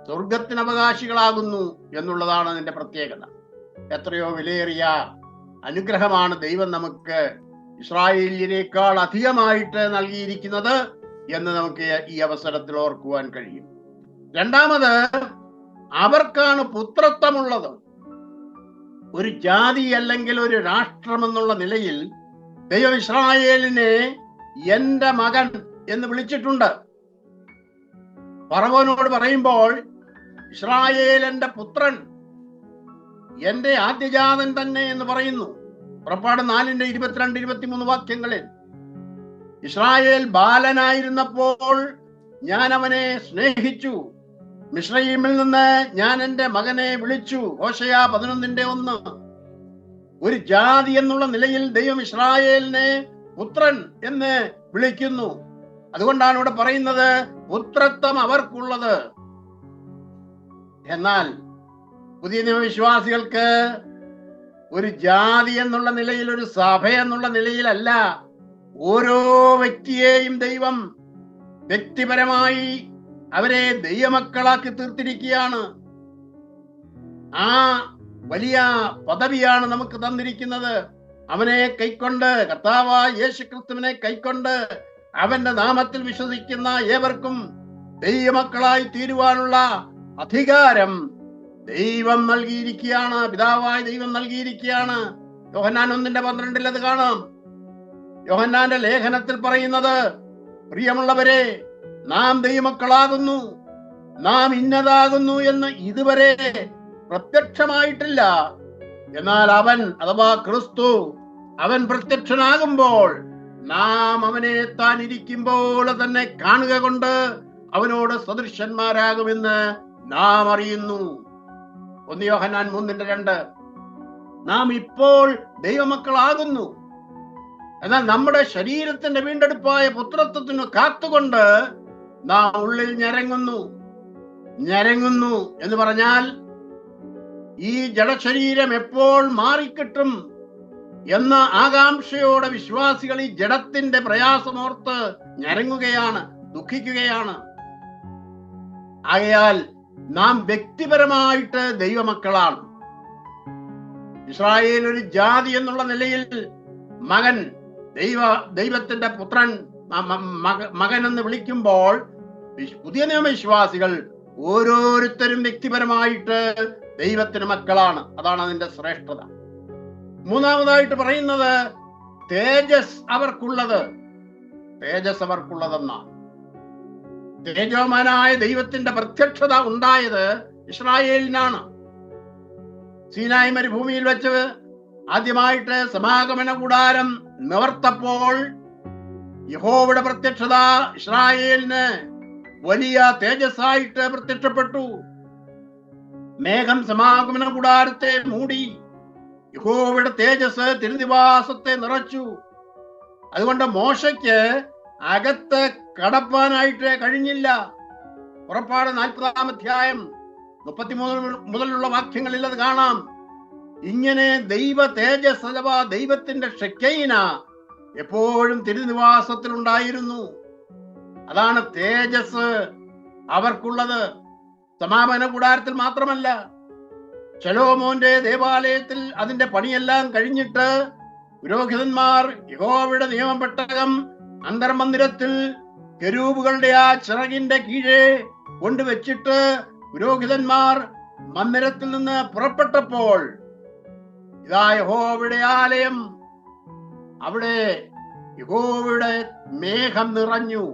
സ്വർഗത്തിന് അവകാശികളാകുന്നു എന്നുള്ളതാണ് അതിന്റെ പ്രത്യേകത. എത്രയോ വിലയേറിയ അനുഗ്രഹമാണ് ദൈവം നമുക്ക് ഇസ്രായേലിനേക്കാൾ അധികമായിട്ട് നൽകിയിരിക്കുന്നത് എന്ന് നമുക്ക് ഈ അവസരത്തിൽ ഓർക്കുവാൻ കഴിയും. രണ്ടാമത്, അവർക്കാണ് പുത്രത്വമുള്ളത്. ഒരു ജാതി അല്ലെങ്കിൽ ഒരു രാഷ്ട്രമെന്നുള്ള നിലയിൽ ദൈവം ഇസ്രായേലിനെ എന്റെ മകൻ എന്ന് വിളിച്ചിട്ടുണ്ട്. ഫറവോനോട് പറയുമ്പോൾ ഇസ്രായേൽ എന്റെ പുത്രൻ, എന്റെ ആദ്യജാതൻ തന്നെ എന്ന് പറയുന്നു. പുറപ്പാട് 4:22-23 വാക്യങ്ങളിൽ ഇസ്രായേൽ ബാലനായിരുന്നപ്പോൾ ഞാൻ അവനെ സ്നേഹിച്ചു, മിസ്രയീമിൽ നിന്ന് ഞാൻ എന്റെ മകനെ വിളിച്ചു. ഹോശയ 11:1. ഒരു ജാതി എന്നുള്ള നിലയിൽ ദൈവം ഇസ്രായേലിനെ പുത്രൻ എന്ന് വിളിക്കുന്നു. അതുകൊണ്ടാണ് ഇവിടെ പറയുന്നത് പുത്രത്വം അവർക്കുള്ളത്. എന്നാൽ പുതിയ നിയമവിശ്വാസികൾക്ക് ഒരു ജാതി എന്നുള്ള നിലയിൽ, ഒരു സഭ എന്നുള്ള നിലയിലല്ല, ഓരോ വ്യക്തിയെയും ദൈവം വ്യക്തിപരമായി അവരെ ദൈവമക്കളാക്കി തീർത്തിരിക്കുകയാണ്. ആ വലിയ പദവിയാണ് നമുക്ക് തന്നിരിക്കുന്നത്. അവനെ കൈക്കൊണ്ട്, കർത്താവായ യേശുക്രിസ്തുവിനെ കൈക്കൊണ്ട് അവന്റെ നാമത്തിൽ വിശ്വസിക്കുന്ന ഏവർക്കും ദൈവമക്കളായി തീരുവാനുള്ള അധികാരം ദൈവം നൽകിയിരിക്കുകയാണ്, പിതാവായ ദൈവം നൽകിയിരിക്കുകയാണ്. യോഹന്നാൻ 1:12 അത് കാണാം. യോഹന്നാന്റെ ലേഖനത്തിൽ പറയുന്നത്, പ്രിയമുള്ളവരെ, നാം ദൈവമക്കളാകുന്നു, നാം ഇന്നതാകുന്നു എന്ന് ഇതുവരെ പ്രത്യക്ഷമായിട്ടില്ല. എന്നാൽ അവൻ, അഥവാ ക്രിസ്തു, അവൻ പ്രത്യക്ഷനാകുമ്പോൾ നാം അവനെ താൻ ഇരിക്കുമ്പോൾ തന്നെ കാണുക കൊണ്ട് അവനോട് സദൃശന്മാരാകുമെന്ന് നാം അറിയുന്നു. 1 യോഹന്നാൻ 3:2. നാം ഇപ്പോൾ ദൈവമക്കളാകുന്നു. എന്നാൽ നമ്മുടെ ശരീരത്തിന്റെ വീണ്ടെടുപ്പായ പുത്രത്വത്തിന് കാത്തുകൊണ്ട് നാം ഉള്ളിൽ ഞരങ്ങുന്നു എന്ന് പറഞ്ഞാൽ ഈ ജഡശരീരം എപ്പോൾ മാറിക്കിട്ടും എന്ന ആകാംക്ഷയോടെ വിശ്വാസികൾ ഈ ജഡത്തിന്റെ പ്രയാസമോർത്ത് ഞരങ്ങുകയാണ്, ദുഃഖിക്കുകയാണ്. ആകയാൽ നാം വ്യക്തിപരമായിട്ട് ദൈവമക്കളാണ്. ഇസ്രായേൽ ഒരു ജാതി എന്നുള്ള നിലയിൽ മകൻ, ദൈവത്തിന്റെ പുത്രൻ, മകൻ എന്ന് വിളിക്കുമ്പോൾ പുതിയ നിയമവിശ്വാസികൾ ഓരോരുത്തരും വ്യക്തിപരമായിട്ട് ദൈവത്തിന് മക്കളാണ്. അതാണ് അതിന്റെ ശ്രേഷ്ഠത. മൂന്നാമതായിട്ട് പറയുന്നത് തേജസ് അവർക്കുള്ളതെന്നാണ്. തേജോമാനായ ദൈവത്തിന്റെ പ്രത്യക്ഷത ഉണ്ടായത് ഇസ്രായേലിനാണ്. സീനായി മരുഭൂമിയിൽ വെച്ച് ആദ്യമായിട്ട് സമാഗമന കൂടാരം നിവർത്തപ്പോൾ യഹോവയുടെ പ്രത്യക്ഷത ഇസ്രായേലിന് വലിയ തേജസ്സായിട്ട് പ്രത്യക്ഷപ്പെട്ടു. മേഘം സമാഗമന കൂടാരത്തെ മൂടി, യഹോവയുടെ തേജസ് തിരുനിവാസത്തെ നിറച്ചു. അതുകൊണ്ട് മോശയ്ക്ക് അകത്ത് കടപ്പാനായിട്ട് കഴിഞ്ഞില്ല. പുറപ്പാട് 40-ാം അധ്യായം 33 മുതലുള്ള വാക്യങ്ങളിൽ അത് കാണാം. ഇങ്ങനെ ദൈവ തേജസ് അഥവാ ദൈവത്തിന്റെ ഷെക്കൈന എപ്പോഴും തിരുനിവാസത്തിൽ ഉണ്ടായിരുന്നു. അതാണ് തേജസ് അവർക്കുള്ളത്. സമാപന കൂടാരത്തിൽ മാത്രമല്ല, ശലോമോന്റെ ദേവാലയത്തിൽ അതിന്റെ പണിയെല്ലാം കഴിഞ്ഞിട്ട് പുരോഹിതന്മാർ യഹോവയുടെ നിയമപെട്ടകം അന്തർമന്ദിരത്തിൽ കെരൂബുകളുടെ ആ ചിറകിന്റെ കീഴെ കൊണ്ടുവച്ചിട്ട് പുരോഹിതന്മാർ മന്ദിരത്തിൽ നിന്ന് പുറപ്പെട്ടപ്പോൾ ഇതാ യഹോവയുടെ ആലയം, അവിടെ യഹോവയുടെ മേഘം നിറഞ്ഞു.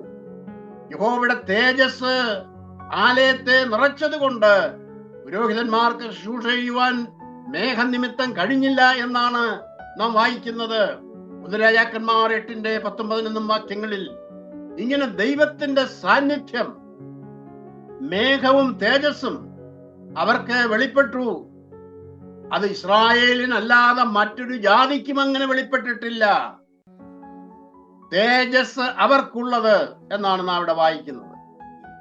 യഹോവയുടെ തേജസ് ആലയത്തെ നിറച്ചത് കൊണ്ട് പുരോഹിതന്മാർക്ക് ശുശ്രൂഷ ചെയ്യുവാൻ മേഘനിമിത്തം കഴിഞ്ഞില്ല എന്നാണ് നാം വായിക്കുന്നത്. 1 രാജാക്കന്മാർ 8:10-11 വാക്യങ്ങളിൽ. ഇങ്ങനെ ദൈവത്തിന്റെ സാന്നിധ്യം, മേഘവും തേജസ്സും അവർക്ക് വെളിപ്പെട്ടു. അത് ഇസ്രായേലിനല്ലാതെ മറ്റൊരു ജാതിക്കും അങ്ങനെ വെളിപ്പെട്ടിട്ടില്ല. തേജസ് അവർക്കുള്ളത് എന്നാണ് നാം ഇവിടെ വായിക്കുന്നത്.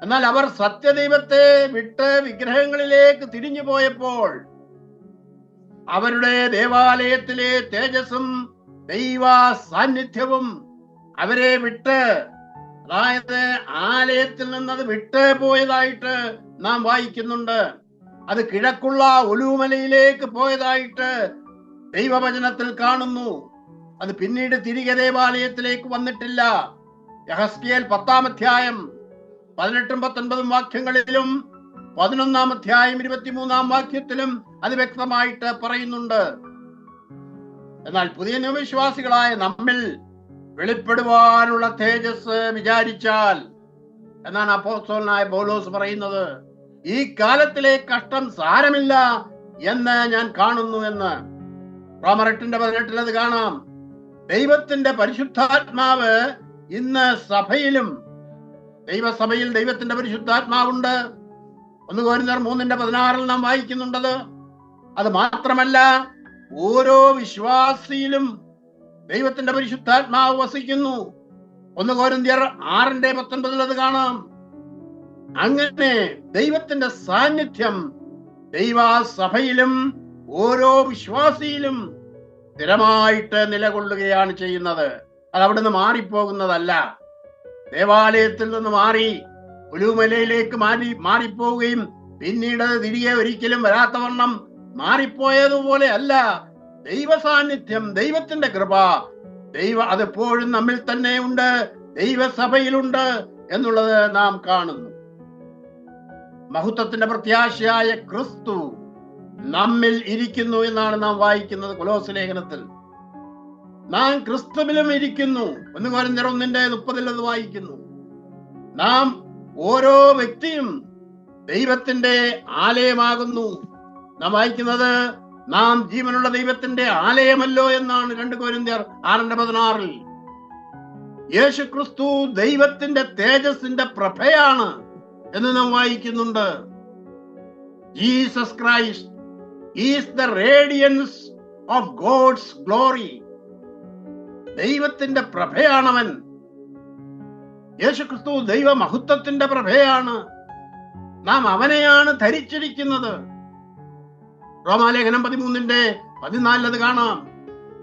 എന്നാൽ അവർ സത്യദൈവത്തെ വിട്ട് വിഗ്രഹങ്ങളിലേക്ക് തിരിഞ്ഞു പോയപ്പോൾ അവരുടെ ദേവാലയത്തിലെ തേജസ്സും ദൈവ സാന്നിധ്യവും അവരെ വിട്ട്, അതായത് ആലയത്തിൽ നിന്നത് വിട്ട് പോയതായിട്ട് നാം വായിക്കുന്നുണ്ട്. അത് കിഴക്കുള്ള ഒലൂമലയിലേക്ക് പോയതായിട്ട് ദൈവവചനത്തിൽ കാണുന്നു. അത് പിന്നീട് തിരികെ ദേവാലയത്തിലേക്ക് വന്നിട്ടില്ല. യഹസ്കേൽ 10-ാം അധ്യായം 18-19 വാക്യങ്ങളിലും 11-ാം അധ്യായം 23-ാം വാക്യത്തിലും അത് വ്യക്തമായിട്ട് പറയുന്നുണ്ട്. എന്നാൽ പുതിയ നിയമവിശ്വാസികളായ നമ്മിൽ വെളിപ്പെടുവാനുള്ള തേജസ് വിചാരിച്ചാൽ എന്നാണ് അപ്പോസ്തലനായ പൗലോസ് പറയുന്നത്, ഈ കാലത്തിലെ കഷ്ടം സാരമില്ല എന്ന് ഞാൻ കാണുന്നു എന്ന്. റോമർ 8:18 അത് കാണാം. ദൈവത്തിന്റെ പരിശുദ്ധാത്മാവ് ഇന്ന് സഭയിലും, ദൈവസഭയിൽ ദൈവത്തിന്റെ പരിശുദ്ധാത്മാവുണ്ട്. 1 കൊരിന്ത്യർ 3:16 നാം വായിക്കുന്നുണ്ടത്. അത് മാത്രമല്ല, ഓരോ വിശ്വാസിയിലും ദൈവത്തിന്റെ പരിശുദ്ധാത്മാവ് വസിക്കുന്നു. 1 കൊരിന്ത്യർ 6:19 അത് കാണാം. അങ്ങനെ ദൈവത്തിന്റെ സാന്നിധ്യം ദൈവസഭയിലും ഓരോ വിശ്വാസിയിലും സ്ഥിരമായിട്ട് നിലകൊള്ളുകയാണ് ചെയ്യുന്നത്. അത് അവിടുന്ന് മാറിപ്പോകുന്നതല്ല. ദേവാലയത്തിൽ നിന്ന് മാറി ഒലിവുമലയിലേക്ക് മാറിപ്പോവുകയും പിന്നീട് തിരികെ ഒരിക്കലും വരാത്തവണ്ണം മാറിപ്പോയതുപോലെ അല്ല. ദൈവ സാന്നിധ്യം, ദൈവത്തിന്റെ കൃപ, അതെപ്പോഴും നമ്മിൽ തന്നെ ഉണ്ട്, ദൈവസഭയിലുണ്ട് എന്നുള്ളത് നാം കാണുന്നു. മഹത്വത്തിന്റെ പ്രത്യാശയായ ക്രിസ്തു നമ്മിൽ ഇരിക്കുന്നു എന്നാണ് നാം വായിക്കുന്നത് കൊലോസ്യ ലേഖനത്തിൽ. നാം ക്രിസ്തുവിലും ഇരിക്കുന്നു. 1 കൊരിന്ത്യർ 1:30 അത് വായിക്കുന്നു. നാം ഓരോ വ്യക്തിയും ദൈവത്തിന്റെ ആലയമാകുന്നു. നാം വായിക്കുന്നത് നാം ജീവനുള്ള ദൈവത്തിന്റെ ആലയമല്ലോ എന്നാണ് 2 കൊരിന്ത്യർ 6:16. യേശു ക്രിസ്തു ദൈവത്തിന്റെ തേജസ്സിന്റെ പ്രഭയാണ് എന്ന് നാം വായിക്കുന്നുണ്ട്. Jesus Christ is the radiance of God's glory. ദൈവത്തിന്റെ പ്രഭയാണവൻ. യേശു ക്രിസ്തു ദൈവമഹത്വത്തിന്റെ പ്രഭയാണ്. നാം അവനെയാണ് ധരിച്ചിരിക്കുന്നത്. റോമാലേഖനം 13:14 അത് കാണാം.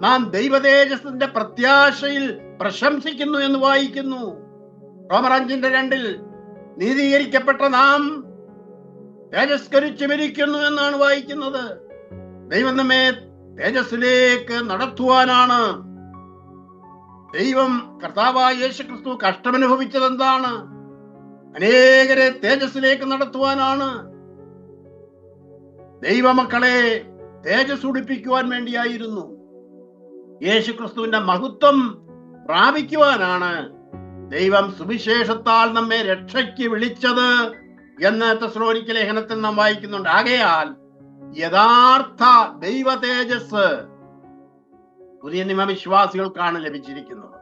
നാം ദൈവതേജസ്സിന്റെ പ്രത്യാശയിൽ പ്രശംസിക്കുന്നു എന്ന് വായിക്കുന്നു. റോമർ 5:2 നീതീകരിക്കപ്പെട്ട നാം തേജസ്കരിച്ചു മരിക്കുന്നു എന്നാണ് വായിക്കുന്നത്. ദൈവം നമ്മെ തേജസ്സിലേക്ക് നടത്തുവാനാണ്. ദൈവം കർത്താവായ യേശു ക്രിസ്തു കഷ്ടമനുഭവിച്ചത് എന്താണ്? അനേകരെ തേജസ്സിലേക്ക് നടത്തുവാനാണ്. ദൈവമക്കളെ തേജസ് ഉടിപ്പിക്കുവാൻ വേണ്ടിയായിരുന്നു. യേശു ക്രിസ്തുവിന്റെ മഹത്വം പ്രാപിക്കുവാനാണ് ദൈവം സുവിശേഷത്താൽ നമ്മെ രക്ഷയ്ക്ക് വിളിച്ചത് എന്ന് തെസ്സലോനിക്ക ലേഖനത്തിൽ നാം വായിക്കുന്നുണ്ട്. ആകയാൽ യഥാർത്ഥ ദൈവ തേജസ് പുതിയ നിയമവിശ്വാസികൾക്കാണ് ലഭിച്ചിരിക്കുന്നത്.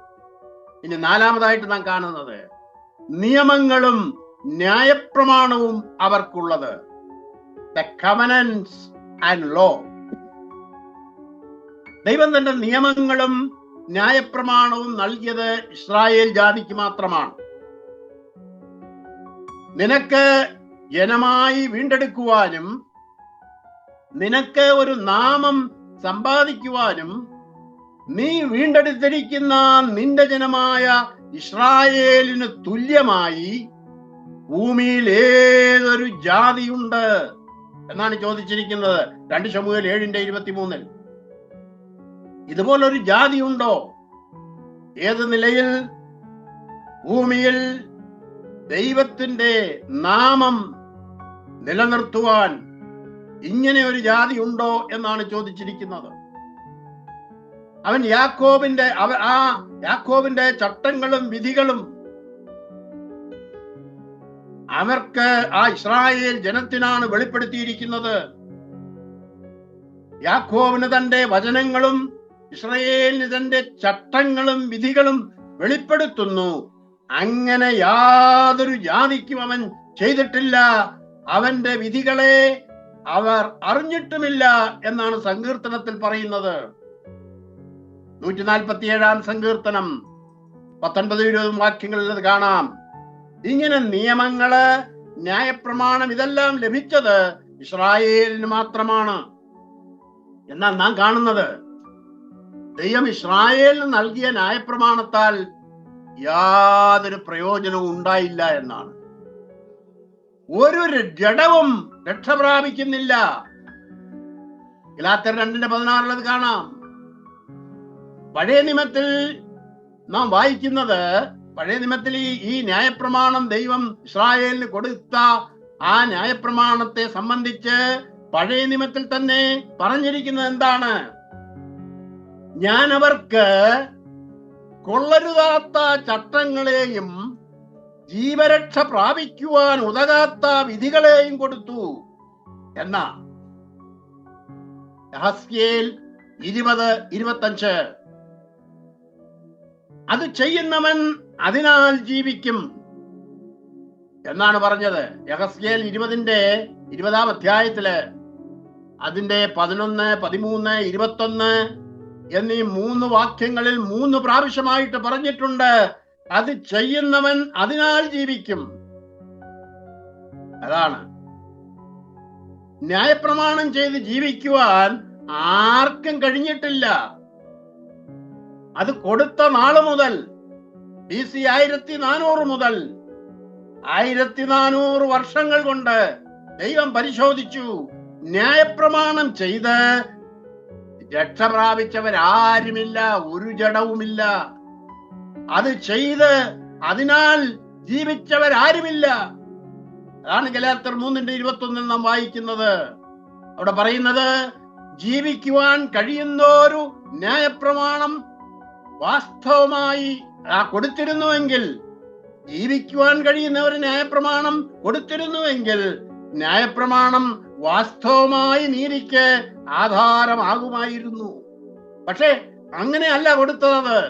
ഇനി 4-മതായിട്ട് നാം കാണുന്നത് നിയമങ്ങളും ന്യായപ്രമാണവും അവർക്കുള്ളത്. The covenants and law. ദൈവം തന്റെ നിയമങ്ങളും ന്യായപ്രമാണവും നൽകിയത് ഇസ്രായേൽ ജാതിക്ക് മാത്രമാണ്. നിനക്ക് ജനമായി വീണ്ടെടുക്കുവാനും നിനക്ക് ഒരു നാമം സമ്പാദിക്കുവാനും നീ വീണ്ടെടുത്തിരിക്കുന്ന നിന്റെ ജനമായ ഇസ്രായേലിന് തുല്യമായി ഭൂമിയിൽ ഏതൊരു ജാതിയുണ്ട് എന്നാണ് ചോദിച്ചിരിക്കുന്നത്. 2 ശമൂവേൽ 7:23. ഇതുപോലൊരു ജാതി ഉണ്ടോ? ഏത് നിലയിൽ? ഭൂമിയിൽ ദൈവത്തിന്റെ നാമം നിലനിർത്തുവാൻ ഇങ്ങനെ ഒരു ജാതി ഉണ്ടോ എന്നാണ് ചോദിച്ചിരിക്കുന്നത്. അവൻ യാക്കോബിന്റെ ചട്ടങ്ങളും വിധികളും അവർക്ക് ആ ഇസ്രായേൽ ജനത്തിനാണ് വെളിപ്പെടുത്തിയിരിക്കുന്നത്. യാക്കോബിന് തന്റെ വചനങ്ങളും ഇസ്രായേലിന് തന്റെ ചട്ടങ്ങളും വിധികളും വെളിപ്പെടുത്തുന്നു. അങ്ങനെ യാതൊരു ജാതിക്കും അവൻ ചെയ്തിട്ടില്ല. അവന്റെ വിധികളെ അവർ അറിഞ്ഞിട്ടുമില്ല എന്നാണ് സങ്കീർത്തനത്തിൽ പറയുന്നത്. 147-ാം സങ്കീർത്തനം 19-20 വാക്യങ്ങളിൽ അത് കാണാം. ഇങ്ങനെ നിയമങ്ങള്, ന്യായപ്രമാണം ഇതെല്ലാം ലഭിച്ചത് ഇസ്രായേലിന് മാത്രമാണ്. എന്നാൽ നാം കാണുന്നത് ദൈവം ഇസ്രായേലിന് നൽകിയ ന്യായപ്രമാണത്താൽ യാതൊരു പ്രയോജനവും ഉണ്ടായില്ല എന്നാണ്. ഒരു ജഡവും രക്ഷ പ്രാപിക്കുന്നില്ല. ഗലാത്യർ 2:16 അത് കാണാം. പഴയ നിയമത്തിൽ നാം വായിക്കുന്നത്, പഴയ നിയമത്തിൽ ഈ ന്യായപ്രമാണം ദൈവം ഇസ്രായേലിന് കൊടുത്ത ആ ന്യായപ്രമാണത്തെ സംബന്ധിച്ച് പഴയ നിയമത്തിൽ തന്നെ പറഞ്ഞിരിക്കുന്നത് എന്താണ്? ഞാൻ അവർക്ക് കൊള്ളരുതാത്ത ചട്ടങ്ങളെയും ജീവരക്ഷ പ്രാപിക്കുവാൻ ഉതകാത്ത വിധികളെയും കൊടുത്തു എന്നാ. യഹസ്കേൽ 20:25. അത് ചെയ്യുന്നവൻ അതിനാൽ ജീവിക്കും എന്നാണ് പറഞ്ഞത്. യഹസ്കേൽ 20-ാം അധ്യായത്തില് അതിന്റെ 11, 13, 21 എന്നീ 3 വാക്യങ്ങളിൽ 3 പ്രാവശ്യമായിട്ട് പറഞ്ഞിട്ടുണ്ട്. അത് ചെയ്യുന്നവൻ അതിനാൽ ജീവിക്കും. അതാണ് ന്യായപ്രമാണം ചെയ്ത് ജീവിക്കുവാൻ ആർക്കും കഴിഞ്ഞിട്ടില്ല. അത് കൊടുത്ത നാള് മുതൽ BC 1400 മുതൽ 1400 വർഷങ്ങൾ കൊണ്ട് ദൈവം പരിശോധിച്ചു. ന്യായപ്രമാണം ചെയ്ത് രക്ഷ പ്രാപിച്ചവരാരുമില്ല, ഒരു ജഡവുമില്ല. അത് ചെയ്ത് അതിനാൽ ജീവിച്ചവരാരുമില്ല. അതാണ് ഗലാത്യർ 3:21 നാം വായിക്കുന്നത്. അവിടെ പറയുന്നത്, ജീവിക്കുവാൻ കഴിയുന്നൊരു ന്യായപ്രമാണം വാസ്തവമായി കൊടുത്തിരുന്നുവെങ്കിൽ, ജീവിക്കുവാൻ കഴിയുന്ന ഒരു ന്യായപ്രമാണം കൊടുത്തിരുന്നുവെങ്കിൽ ന്യായപ്രമാണം വാസ്തവമായി നീതിക്ക് ആധാരമാകുമായിരുന്നു. പക്ഷെ അങ്ങനെയല്ല കൊടുത്തത്.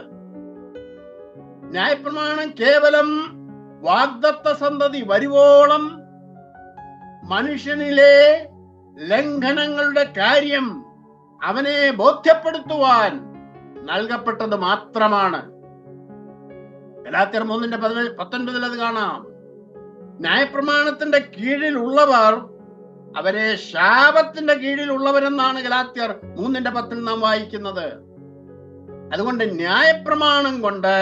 ന്യായപ്രമാണം കേവലം വാഗ്ദത്ത സന്തതി വരുവോളം മനുഷ്യനിലെ ലംഘനങ്ങളുടെ കാര്യം അവനെ ബോധ്യപ്പെടുത്തുവാൻ നൽകപ്പെട്ടത് മാത്രമാണ്. ഗലാത്യർ 3:19 അത് കാണാം. ന്യായപ്രമാണത്തിന്റെ കീഴിലുള്ളവർ അവരെ ശാപത്തിന്റെ കീഴിലുള്ളവരെന്നാണ് ഗലാത്യർ 3:10 നാം വായിക്കുന്നത്. അതുകൊണ്ട് ന്യായപ്രമാണം കൊണ്ട്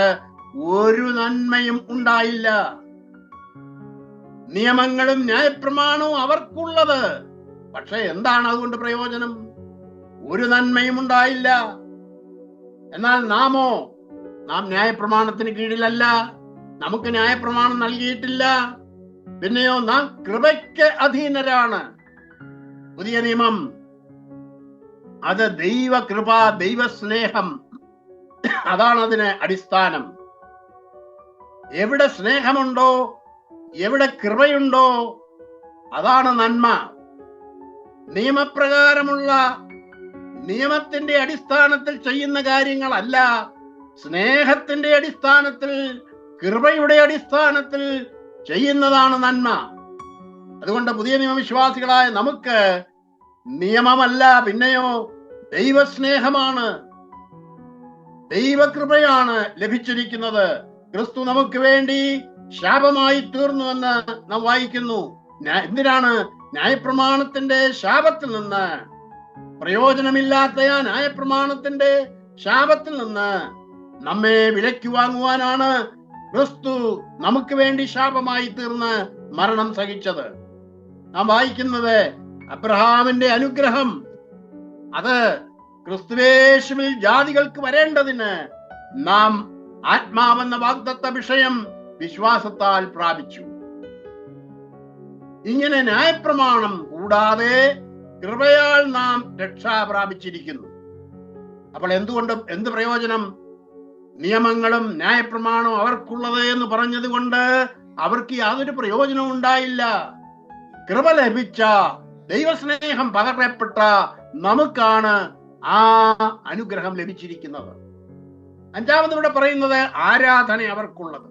ഒരു നന്മയും ഉണ്ടായില്ല. നിയമങ്ങളും ന്യായപ്രമാണവും അവർക്കുള്ളത്. പക്ഷെ എന്താണ് അതുകൊണ്ട് പ്രയോജനം? ഒരു നന്മയും ഉണ്ടായില്ല. എന്നാൽ നാം ന്യായപ്രമാണത്തിന് കീഴിലല്ല, നമുക്ക് ന്യായപ്രമാണം നൽകിയിട്ടില്ല. പിന്നെയോ നാം കൃപയ്ക്ക് അധീനരാണ്. പുതിയ നിയമം അത് ദൈവകൃപ, ദൈവസ്നേഹം, അതാണ് അതിന് അടിസ്ഥാനം. എവിടെ സ്നേഹമുണ്ടോ, എവിടെ കൃപയുണ്ടോ, അതാണ് നന്മ. നിയമപ്രകാരമുള്ള നിയമത്തിന്റെ അടിസ്ഥാനത്തിൽ ചെയ്യുന്ന കാര്യങ്ങളല്ല, സ്നേഹത്തിന്റെ അടിസ്ഥാനത്തിൽ, കൃപയുടെ അടിസ്ഥാനത്തിൽ ചെയ്യുന്നതാണ് നന്മ. അതുകൊണ്ട് പുതിയ നിയമവിശ്വാസികളായ നമുക്ക് നിയമമല്ല, പിന്നെയോ ദൈവസ്നേഹമാണ്, ദൈവകൃപയാണ് ലഭിച്ചിരിക്കുന്നത്. ക്രിസ്തു നമുക്ക് വേണ്ടി ശാപമായി തീർന്നുവെന്ന് നാം വായിക്കുന്നു. എന്തിനാണ്? ന്യായപ്രമാണത്തിന്റെ ശാപത്തിൽ നിന്ന്, പ്രയോജനമില്ലാത്ത ന്യായപ്രമാണത്തിന്റെ ശാപത്തിൽ നിന്ന് നമ്മെ വിലയ്ക്ക് വാങ്ങുവാനാണ് ക്രിസ്തു നമുക്ക് വേണ്ടി ശാപമായി തീർന്ന് മരണം സഹിച്ചത്. നാം വായിക്കുന്നത് അബ്രഹാമിന്റെ അനുഗ്രഹം അത് ക്രിസ്തുവേശുവിൽ ജാതികൾക്ക് വരേണ്ടതിന് നാം ആത്മാവെന്ന വാഗ്ദത്ത വിഷയം വിശ്വാസത്താൽ പ്രാപിച്ചു. ഇങ്ങനെ ന്യായപ്രമാണം കൂടാതെ കൃപയാൽ നാം രക്ഷ പ്രാപിച്ചിരിക്കുന്നു. അപ്പോൾ എന്ത് പ്രയോജനം? നിയമങ്ങളും ന്യായപ്രമാണവും അവർക്കുള്ളത് എന്ന് പറഞ്ഞത് കൊണ്ട് അവർക്ക് യാതൊരു പ്രയോജനവും ഉണ്ടായില്ല. കൃപ ലഭിച്ച, ദൈവസ്നേഹം പകരപ്പെട്ട നമുക്കാണ് ആ അനുഗ്രഹം ലഭിച്ചിരിക്കുന്നത്. അഞ്ചാമത് ഇവിടെ പറയുന്നത് ആരാധന അവർക്കുള്ളത്.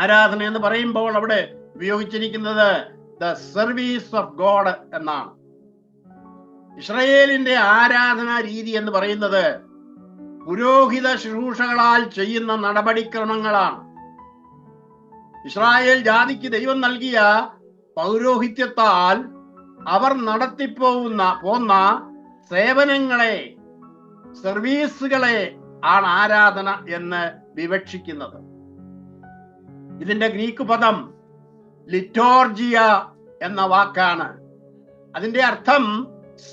ആരാധന എന്ന് പറയുമ്പോൾ അവിടെ ഉപയോഗിച്ചിരിക്കുന്നത് ദ സർവീസ് ഓഫ് ഗോഡ് എന്നാണ്. ഇസ്രായേലിന്റെ ആരാധനാ രീതി എന്ന് പറയുന്നത് പുരോഹിത ശുശ്രൂഷകളാൽ ചെയ്യുന്ന നടപടിക്രമങ്ങളാണ്. ഇസ്രായേൽ ജാതിക്ക് ദൈവം നൽകിയ പൗരോഹിത്യത്താൽ അവർ നടത്തിപ്പോന്ന സേവനങ്ങളെ, സർവീസുകളെ ആണ് ആരാധന എന്ന് വിവക്ഷിക്കുന്നത്. ഇതിന്റെ ഗ്രീക്ക് പദം ലിറ്റോർജിയ എന്ന വാക്കാണ്. അതിന്റെ അർത്ഥം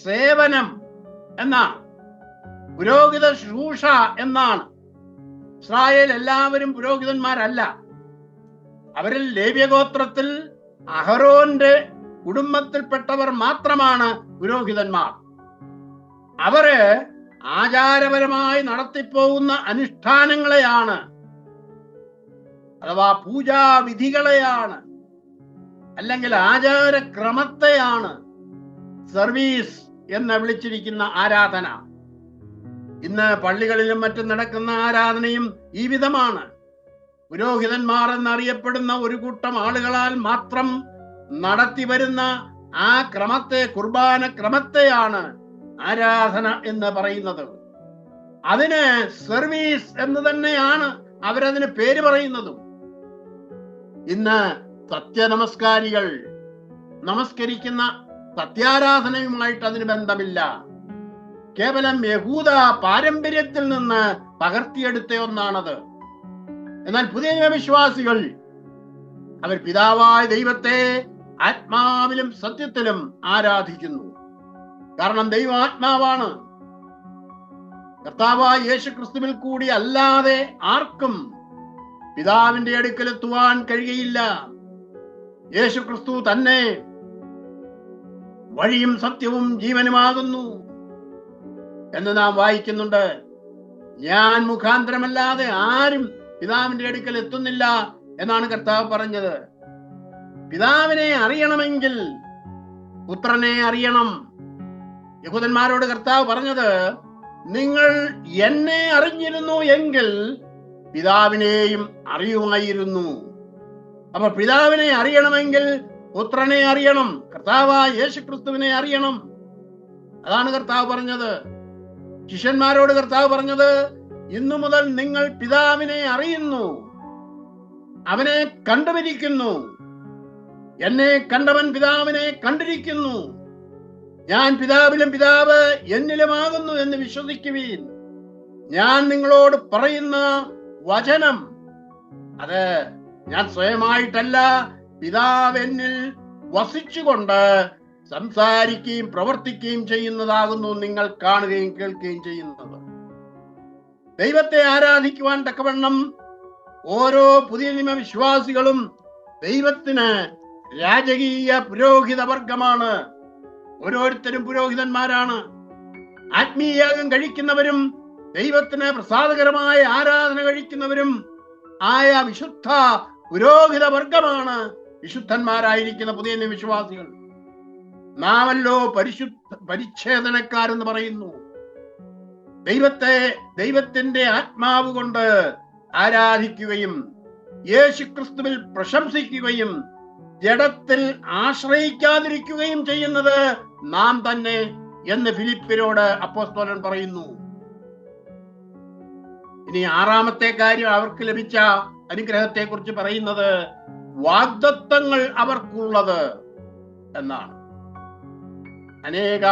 സേവനം എന്നാണ്, പുരോഹിത ശുശ്രൂഷ എന്നാണ്. ഇസ്രായേൽ എല്ലാവരും പുരോഹിതന്മാരല്ല. അവരിൽ ലേവ്യഗോത്രത്തിൽ അഹരോന്റെ കുടുംബത്തിൽപ്പെട്ടവർ മാത്രമാണ് പുരോഹിതന്മാർ. അവര് ആചാരപരമായി നടത്തിപ്പോകുന്ന അനുഷ്ഠാനങ്ങളെയാണ്, അഥവാ പൂജാവിധികളെയാണ്, അല്ലെങ്കിൽ ആചാരക്രമത്തെയാണ് സർവീസ് എന്ന് വിളിച്ചിരിക്കുന്ന ആരാധന. ഇന്ന് പള്ളികളിലും മറ്റും നടക്കുന്ന ആരാധനയും ഈ വിധമാണ്. പുരോഹിതന്മാർ എന്നറിയപ്പെടുന്ന ഒരു കൂട്ടം ആളുകളാൽ മാത്രം നടത്തി വരുന്ന ആ ക്രമത്തെ, കുർബാന ക്രമത്തെയാണ് ആരാധന എന്ന് പറയുന്നത്. അതിന് സർവീസ് എന്ന് തന്നെയാണ് അവരതിന് പേര് പറയുന്നതും. ഇന്ന് സത്യനമസ്കാരികൾ നമസ്കരിക്കുന്ന സത്യാരാധനയുമായിട്ട് അതിന് ബന്ധമില്ല. കേവലം യഹൂദ പാരമ്പര്യത്തിൽ നിന്ന് പകർത്തിയെടുത്ത ഒന്നാണത്. എന്നാൽ പുതിയ വിശ്വാസികൾ അവർ പിതാവായ ദൈവത്തെ ആത്മാവിലും സത്യത്തിലും ആരാധിക്കുന്നു. കാരണം ദൈവം ആത്മാവാണ്. കർത്താവായ യേശു ക്രിസ്തുവിൽ കൂടി അല്ലാതെ ആർക്കും പിതാവിന്റെ അടുക്കലെത്തുവാൻ കഴിയുകയില്ല. യേശു ക്രിസ്തു തന്നെ വഴിയും സത്യവും ജീവനുമാകുന്നു എന്ന് നാം വായിക്കുന്നുണ്ട്. ഞാൻ മുഖാന്തരമല്ലാതെ ആരും പിതാവിന്റെ അടുക്കൽ എത്തുന്നില്ല എന്നാണ് കർത്താവ് പറഞ്ഞത്. പിതാവിനെ അറിയണമെങ്കിൽ പുത്രനെ അറിയണം. യഹൂദന്മാരോട് കർത്താവ് പറഞ്ഞത്, നിങ്ങൾ എന്നെ അറിഞ്ഞിരുന്നു എങ്കിൽ പിതാവിനെയും അറിയുമായിരുന്നു. അപ്പൊ പിതാവിനെ അറിയണമെങ്കിൽ പുത്രനെ അറിയണം, കർത്താവായ യേശു ക്രിസ്തുവിനെ അറിയണം. അതാണ് കർത്താവ് പറഞ്ഞത്. ശിഷ്യന്മാരോട് കർത്താവ് പറഞ്ഞത്, ഇന്നു മുതൽ നിങ്ങൾ പിതാവിനെ അറിയുന്നു, അവനെ കണ്ടുപിടിക്കുന്നു. എന്നെ കണ്ടവൻ പിതാവിനെ കണ്ടിരിക്കുന്നു. ഞാൻ പിതാവിലും പിതാവ് എന്നിലുമാകുന്നു എന്ന് വിശ്വസിക്കുവീൻ. ഞാൻ നിങ്ങളോട് പറയുന്ന വചനം അത് ഞാൻ സ്വയമായിട്ടല്ല, പിതാവ് എന്നിൽ വസിച്ചുകൊണ്ട് സംസാരിക്കുകയും പ്രവർത്തിക്കുകയും ചെയ്യുന്നതാകുന്നു നിങ്ങൾ കാണുകയും കേൾക്കുകയും ചെയ്യുന്നത്. ദൈവത്തെ ആരാധിക്കുവാൻ തക്കവണ്ണം ഓരോ പുതിയ നിയമ വിശ്വാസികളും ദൈവത്തിന് രാജകീയ പുരോഹിത വർഗമാണ്. ഓരോരുത്തരും പുരോഹിതന്മാരാണ്. ആത്മീയയാഗം കഴിക്കുന്നവരും ദൈവത്തിന് പ്രസാദകരമായ ആരാധന കഴിക്കുന്നവരും ആയ വിശുദ്ധ പുരോഹിത വർഗമാണ് വിശുദ്ധന്മാരായിരിക്കുന്ന പുതിയ നിയമ വിശ്വാസികൾ. നാമല്ലോ പരിച്ഛേദനക്കാരെന്ന് പറയുന്നു. ദൈവത്തിന്റെ ആത്മാവ് കൊണ്ട് ആരാധിക്കുകയും യേശുക്രിസ്തുവിൽ പ്രശംസിക്കുകയും ജഡത്തിൽ ആശ്രയിക്കാതിരിക്കുകയും ചെയ്യുന്നത് നാം തന്നെ എന്ന് ഫിലിപ്പിയരോട് അപ്പോസ്തലൻ പറയുന്നു. ഇനി ആറാമത്തെ കാര്യം അവർക്ക് ലഭിച്ച അനുഗ്രഹത്തെ കുറിച്ച് പറയുന്നത് വാഗ്ദത്തങ്ങൾ അവർക്കുള്ളത് എന്നാണ്. അനേക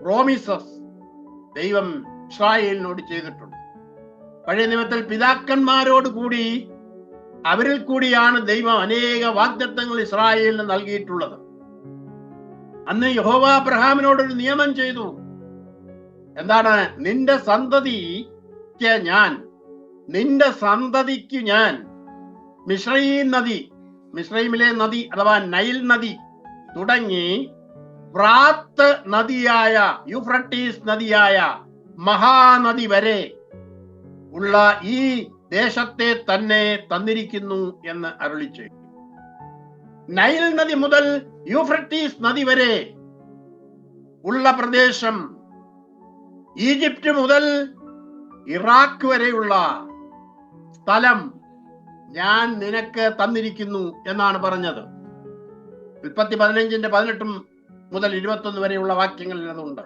പ്രോമിസസ് ദൈവം ഇസ്രായേലിനോട് ചെയ്തിട്ടുണ്ട്. പഴയ നിയമത്തിൽ പിതാക്കന്മാരോട് കൂടി അവരിൽ കൂടിയാണ് ദൈവം അനേക വാഗ്ദത്തങ്ങൾ ഇസ്രായേലിന് നൽകിയിട്ടുള്ളത്. അന്ന് യഹോവ അബ്രഹാമിനോടൊരു നിയമം ചെയ്തു. എന്താണ്? നിന്റെ സന്തതിക്ക് ഞാൻ മിസ്രയീമിലെ നദി അഥവാ നൈൽ നദി തുടങ്ങി ഫ്രാത്ത് നദിയായ യൂഫ്രട്ടീസ് നദിയായ മഹാനദി വരെ ഉള്ള ഈ ദേശത്തെ തന്നെ തന്നിരിക്കുന്നു എന്ന് അരുളി ചെയ്തു. നൈൽ നദി മുതൽ യൂഫ്രട്ടീസ് നദി വരെ ഉള്ള പ്രദേശം, ഈജിപ്റ്റ് മുതൽ ഇറാഖ് വരെയുള്ള സ്ഥലം ഞാൻ നിനക്ക് തന്നിരിക്കുന്നു എന്നാണ് പറഞ്ഞത്. ഉൽപ്പത്തി 15:18 മുതൽ 21 വരെയുള്ള വാക്യങ്ങളിൽ അതുണ്ട്.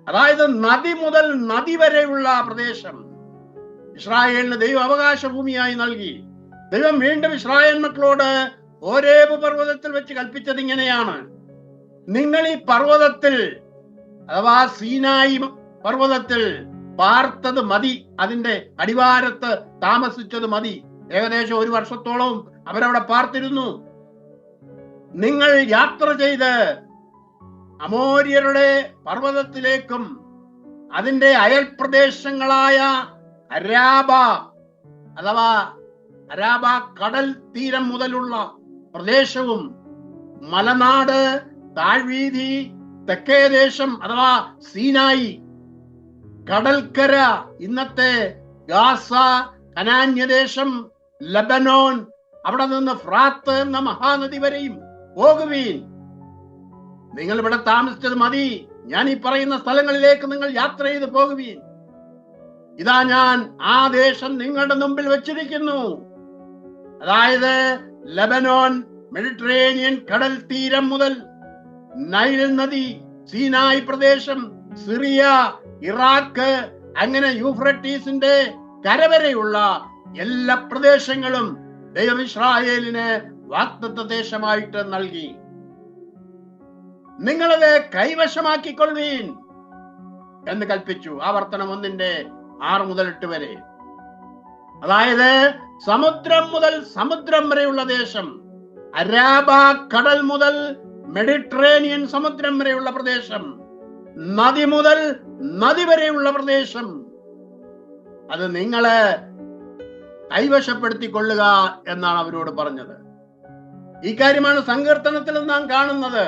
അതായത് നദി മുതൽ നദി വരെയുള്ള പ്രദേശം ഇസ്രായേലിന് ദൈവം അവകാശ ഭൂമിയായി നൽകി. ദൈവം വീണ്ടും ഇസ്രായേൽ മക്കളോട് ഹോരേബ് പർവ്വതത്തിൽ വെച്ച് കൽപ്പിച്ചത് ഇങ്ങനെയാണ്: നിങ്ങൾ ഈ പർവ്വതത്തിൽ അഥവാ സീനായി പർവ്വതത്തിൽ പാർത്തത് മതി, അതിന്റെ അടിവാരത്ത് താമസിച്ചത് മതി. ഏകദേശം 1 വർഷത്തോളം അവരവിടെ പാർത്തിരുന്നു. നിങ്ങൾ യാത്ര ചെയ്ത് അമോര്യരുടെ പർവ്വതത്തിലേക്കും അതിന്റെ അയൽപ്രദേശങ്ങളായ അരാബ കടൽ തീരം മുതലുള്ള പ്രദേശവും മലനാട്, താഴ്വീതി, തെക്കേ ദേശം അഥവാ സീനായി, കടൽക്കര, ഇന്നത്തെ ഗാസ, കനാന്യദേശം, ലബനോൻ, അവിടെ നിന്ന് ഫ്രാത്ത് എന്ന മഹാനദി വരെയും പോകുവീൻ. നിങ്ങൾ ഇവിടെ താമസിച്ചത് മതി, ഞാൻ ഈ പറയുന്ന സ്ഥലങ്ങളിലേക്ക് നിങ്ങൾ യാത്ര ചെയ്ത് പോകുവീൻ. ഇതാ ഞാൻ ആ ദേശം നിങ്ങളുടെ മുമ്പിൽ വെച്ചിരിക്കുന്നു. അതായത് ലബനോൻ, മെഡിറ്ററേനിയൻ കടൽ തീരം മുതൽ നൈൽ നദി, സീനായ് പ്രദേശം, സിറിയ, ഇറാഖ്, അങ്ങനെ യൂഫ്രട്ടീസിന്റെ കരവരെയുള്ള എല്ലാ പ്രദേശങ്ങളും ദൈവം ഇസ്രായേലിന് വാഗ്ദത്ത ദേശമായിട്ട് നൽകി. നിങ്ങളത് കൈവശമാക്കിക്കൊള്ളുവീൻ എന്ന് കൽപ്പിച്ചു. ആവർത്തനം 1:6 മുതൽ 8 വരെ. അതായത് സമുദ്രം മുതൽ സമുദ്രം വരെയുള്ള ദേശം, അരാബ കടൽ മുതൽ മെഡിറ്ററേനിയൻ സമുദ്രം വരെയുള്ള പ്രദേശം, നദി മുതൽ നദി വരെയുള്ള പ്രദേശം, അത് നിങ്ങള് കൈവശപ്പെടുത്തിക്കൊള്ളുക എന്നാണ് അവരോട് പറഞ്ഞത്. ഈ കാര്യമാണ് സങ്കീർത്തനത്തിൽ നാം കാണുന്നത്.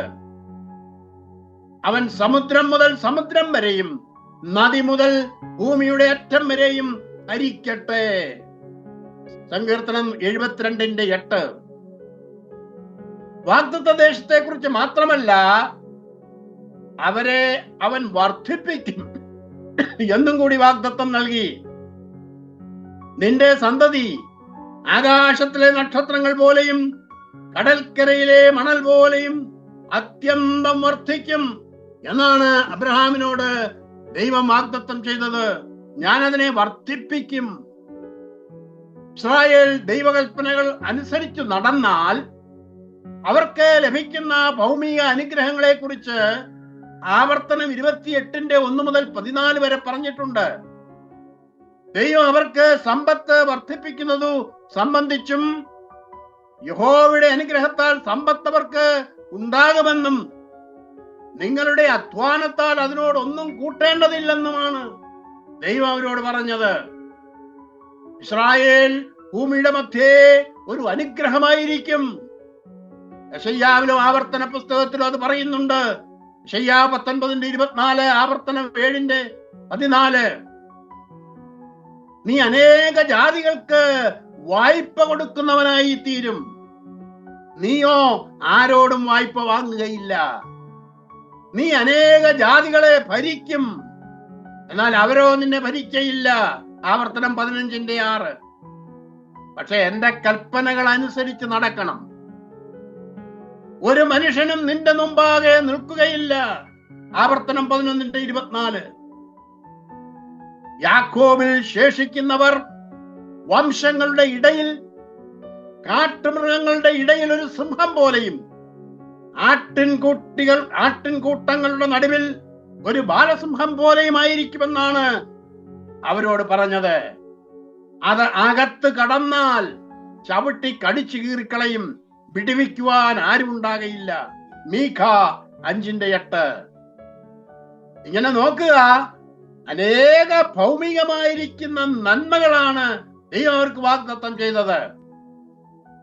അവൻ സമുദ്രം മുതൽ സമുദ്രം വരെയും നദി മുതൽ ഭൂമിയുടെ അറ്റം വരെയും ഹരിക്കട്ടെ. സങ്കീർത്തനം 72:8. വാഗ്ദത്ത ദേശത്തെ കുറിച്ച് മാത്രമല്ല, അവരെ അവൻ വർദ്ധിപ്പിക്കും എന്നും കൂടി വാഗ്ദത്തം നൽകി. നിന്റെ സന്തതി ആകാശത്തിലെ നക്ഷത്രങ്ങൾ പോലെയും കടൽക്കരയിലെ മണൽ പോലെയും അത്യന്തം വർദ്ധിക്കും എന്നാണ് അബ്രഹാമിനോട് ദൈവം വാഗ്ദത്തം ചെയ്തത്. ഞാൻ അതിനെ വർദ്ധിപ്പിക്കും. ഇസ്രായേൽ ദൈവകൽപ്പനകൾ അനുസരിച്ച് നടന്നാൽ അവർക്ക് ലഭിക്കുന്ന ഭൗമിക അനുഗ്രഹങ്ങളെ കുറിച്ച് ആവർത്തനം 28:1 മുതൽ 14 വരെ പറഞ്ഞിട്ടുണ്ട്. ദൈവം അവർക്ക് സമ്പത്ത് വർദ്ധിപ്പിക്കുന്നതു സംബന്ധിച്ചും യഹോവയുടെ അനുഗ്രഹത്താൽ സമ്പത്ത് അവർക്ക് ഉണ്ടാകുമെന്നും നിങ്ങളുടെ അധ്വാനത്താൽ അതിനോടൊന്നും കൂട്ടേണ്ടതില്ലെന്നുമാണ് ദൈവം അവരോട് പറഞ്ഞത്. ഇസ്രായേൽ ഭൂമിയുടെ മധ്യേ ഒരു അനുഗ്രഹമായിരിക്കും. യെശയ്യാവിലും ആവർത്തന പുസ്തകത്തിലും അത് പറയുന്നുണ്ട്. യെശയ്യാ 19:24, ആവർത്തനം 7:14. നീ അനേക ജാതികൾക്ക് വായ്പ കൊടുക്കുന്നവനായി തീരും. നീയോ ആരോടും വായ്പ വാങ്ങുകയില്ല. നീ അനേക ജാതികളെ ഭരിക്കും, എന്നാൽ അവരോ നിന്നെ ഭരിക്കയില്ല. ആവർത്തനം 15:6. പക്ഷെ എന്റെ കൽപ്പനകൾ അനുസരിച്ച് നടക്കണം. ഒരു മനുഷ്യനും നിന്റെ മുമ്പാകെ നിൽക്കുകയില്ല. ആവർത്തനം 11:24. യാക്കോബിൽ ശേഷിക്കുന്നവർ വംശങ്ങളുടെ ഇടയിൽ, കാട്ടുമൃഗങ്ങളുടെ ഇടയിൽ ഒരു സിംഹം പോലെയും ആട്ടിൻകൂട്ടങ്ങളുടെ നടുവിൽ ഒരു ബാലസിംഹം പോലെയുമായിരിക്കുമെന്നാണ് അവരോട് പറഞ്ഞത്. അത് അകത്ത് കടന്നാൽ ചവിട്ടി കടിച്ചു കീറിക്കളയും, വിടുവിക്കുവാൻ ആരും ഉണ്ടാകയില്ല. മീഖ 5:8. ഇങ്ങനെ നോക്കുക, അനേക ഭൗമികമായിരിക്കുന്ന നന്മകളാണ് ദൈവം അവർക്ക് വാഗ്ദത്തം ചെയ്തത്.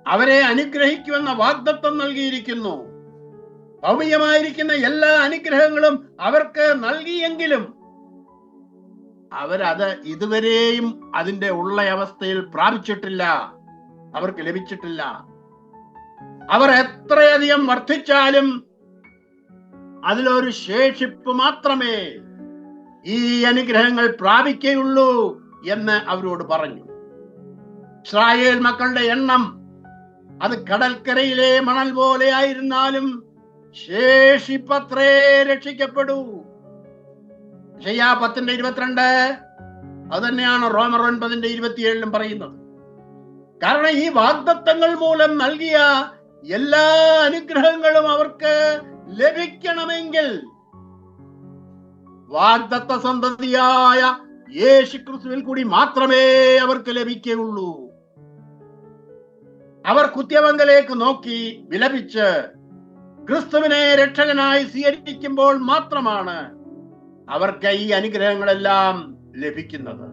അവരെ അനുഗ്രഹിക്കുമെന്ന വാഗ്ദത്തം നൽകിയിരിക്കുന്നു. ഭൗമികമായിരിക്കുന്ന എല്ലാ അനുഗ്രഹങ്ങളും അവർക്ക് നൽകിയെങ്കിലും അവരത് ഇതുവരെയും അതിന്റെ ഉള്ള അവസ്ഥയിൽ പ്രാപിച്ചിട്ടില്ല, അവർക്ക് ലഭിച്ചിട്ടില്ല. അവർ എത്രയധികം വർദ്ധിച്ചാലും അതിലൊരു ശേഷിപ്പ് മാത്രമേ ഈ അനുഗ്രഹങ്ങൾ പ്രാപിക്കുകയുള്ളൂ എന്ന് അവരോട് പറഞ്ഞു. ഇസ്രായേൽ മക്കളുടെ എണ്ണം അത് കടൽക്കരയിലെ മണൽ പോലെ ആയിരുന്നാലും ശേഷിപ്പത്രേ രക്ഷിക്കപ്പെടൂ. യെശയ്യാ 10:22. അത് തന്നെയാണ് റോമർ 9:27 പറയുന്നത്. കാരണം ഈ വാഗ്ദത്തങ്ങൾ മൂലം നൽകിയ എല്ലാ അനുഗ്രഹങ്ങളും അവർക്ക് ലഭിക്കണമെങ്കിൽ വാഗ്ദത്ത സന്തതിയായ യേശുക്രിസ്തുവിൽ കൂടി മാത്രമേ അവർക്ക് ലഭിക്കുകയുള്ളൂ. അവർ കുത്യവങ്കലേക്ക് നോക്കി വിലപിച്ച് ക്രിസ്തുവിനെ രക്ഷകനായി സ്വീകരിക്കുമ്പോൾ മാത്രമാണ് അവർക്ക് ഈ അനുഗ്രഹങ്ങളെല്ലാം ലഭിക്കുന്നത്.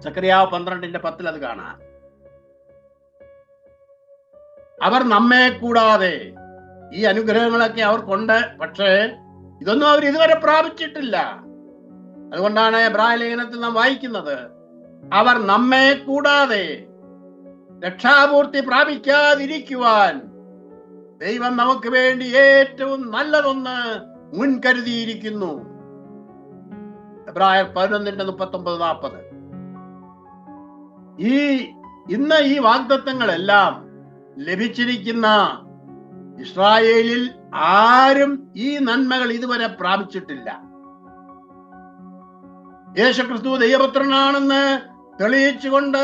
സക്കറിയാവ് 12:10 അത് കാണാം. അവർ നമ്മെ കൂടാതെ ഈ അനുഗ്രഹങ്ങളൊക്കെ അവർക്കുണ്ട്, പക്ഷേ ഇതൊന്നും അവർ ഇതുവരെ പ്രാപിച്ചിട്ടില്ല. അതുകൊണ്ടാണ് എബ്രായ ലേഖനത്തിൽ നാം വായിക്കുന്നത്, അവർ നമ്മെ കൂടാതെ രക്ഷാപൂർത്തി പ്രാപിക്കാതിരിക്കുവാൻ ദൈവം നമുക്ക് വേണ്ടി ഏറ്റവും നല്ലതൊന്ന് മുൻകരുതിയിരിക്കുന്നു. എബ്രായർ 11:39-40. ഇന്ന് ഈ വാഗ്ദത്തങ്ങളെല്ലാം ലഭിച്ചിരിക്കുന്ന ഇസ്രായേലിൽ ആരും ഈ നന്മകൾ ഇതുവരെ പ്രാപിച്ചിട്ടില്ല. യേശുക്രിസ്തു ദൈവപുത്രനാണെന്ന് തെളിയിച്ചുകൊണ്ട്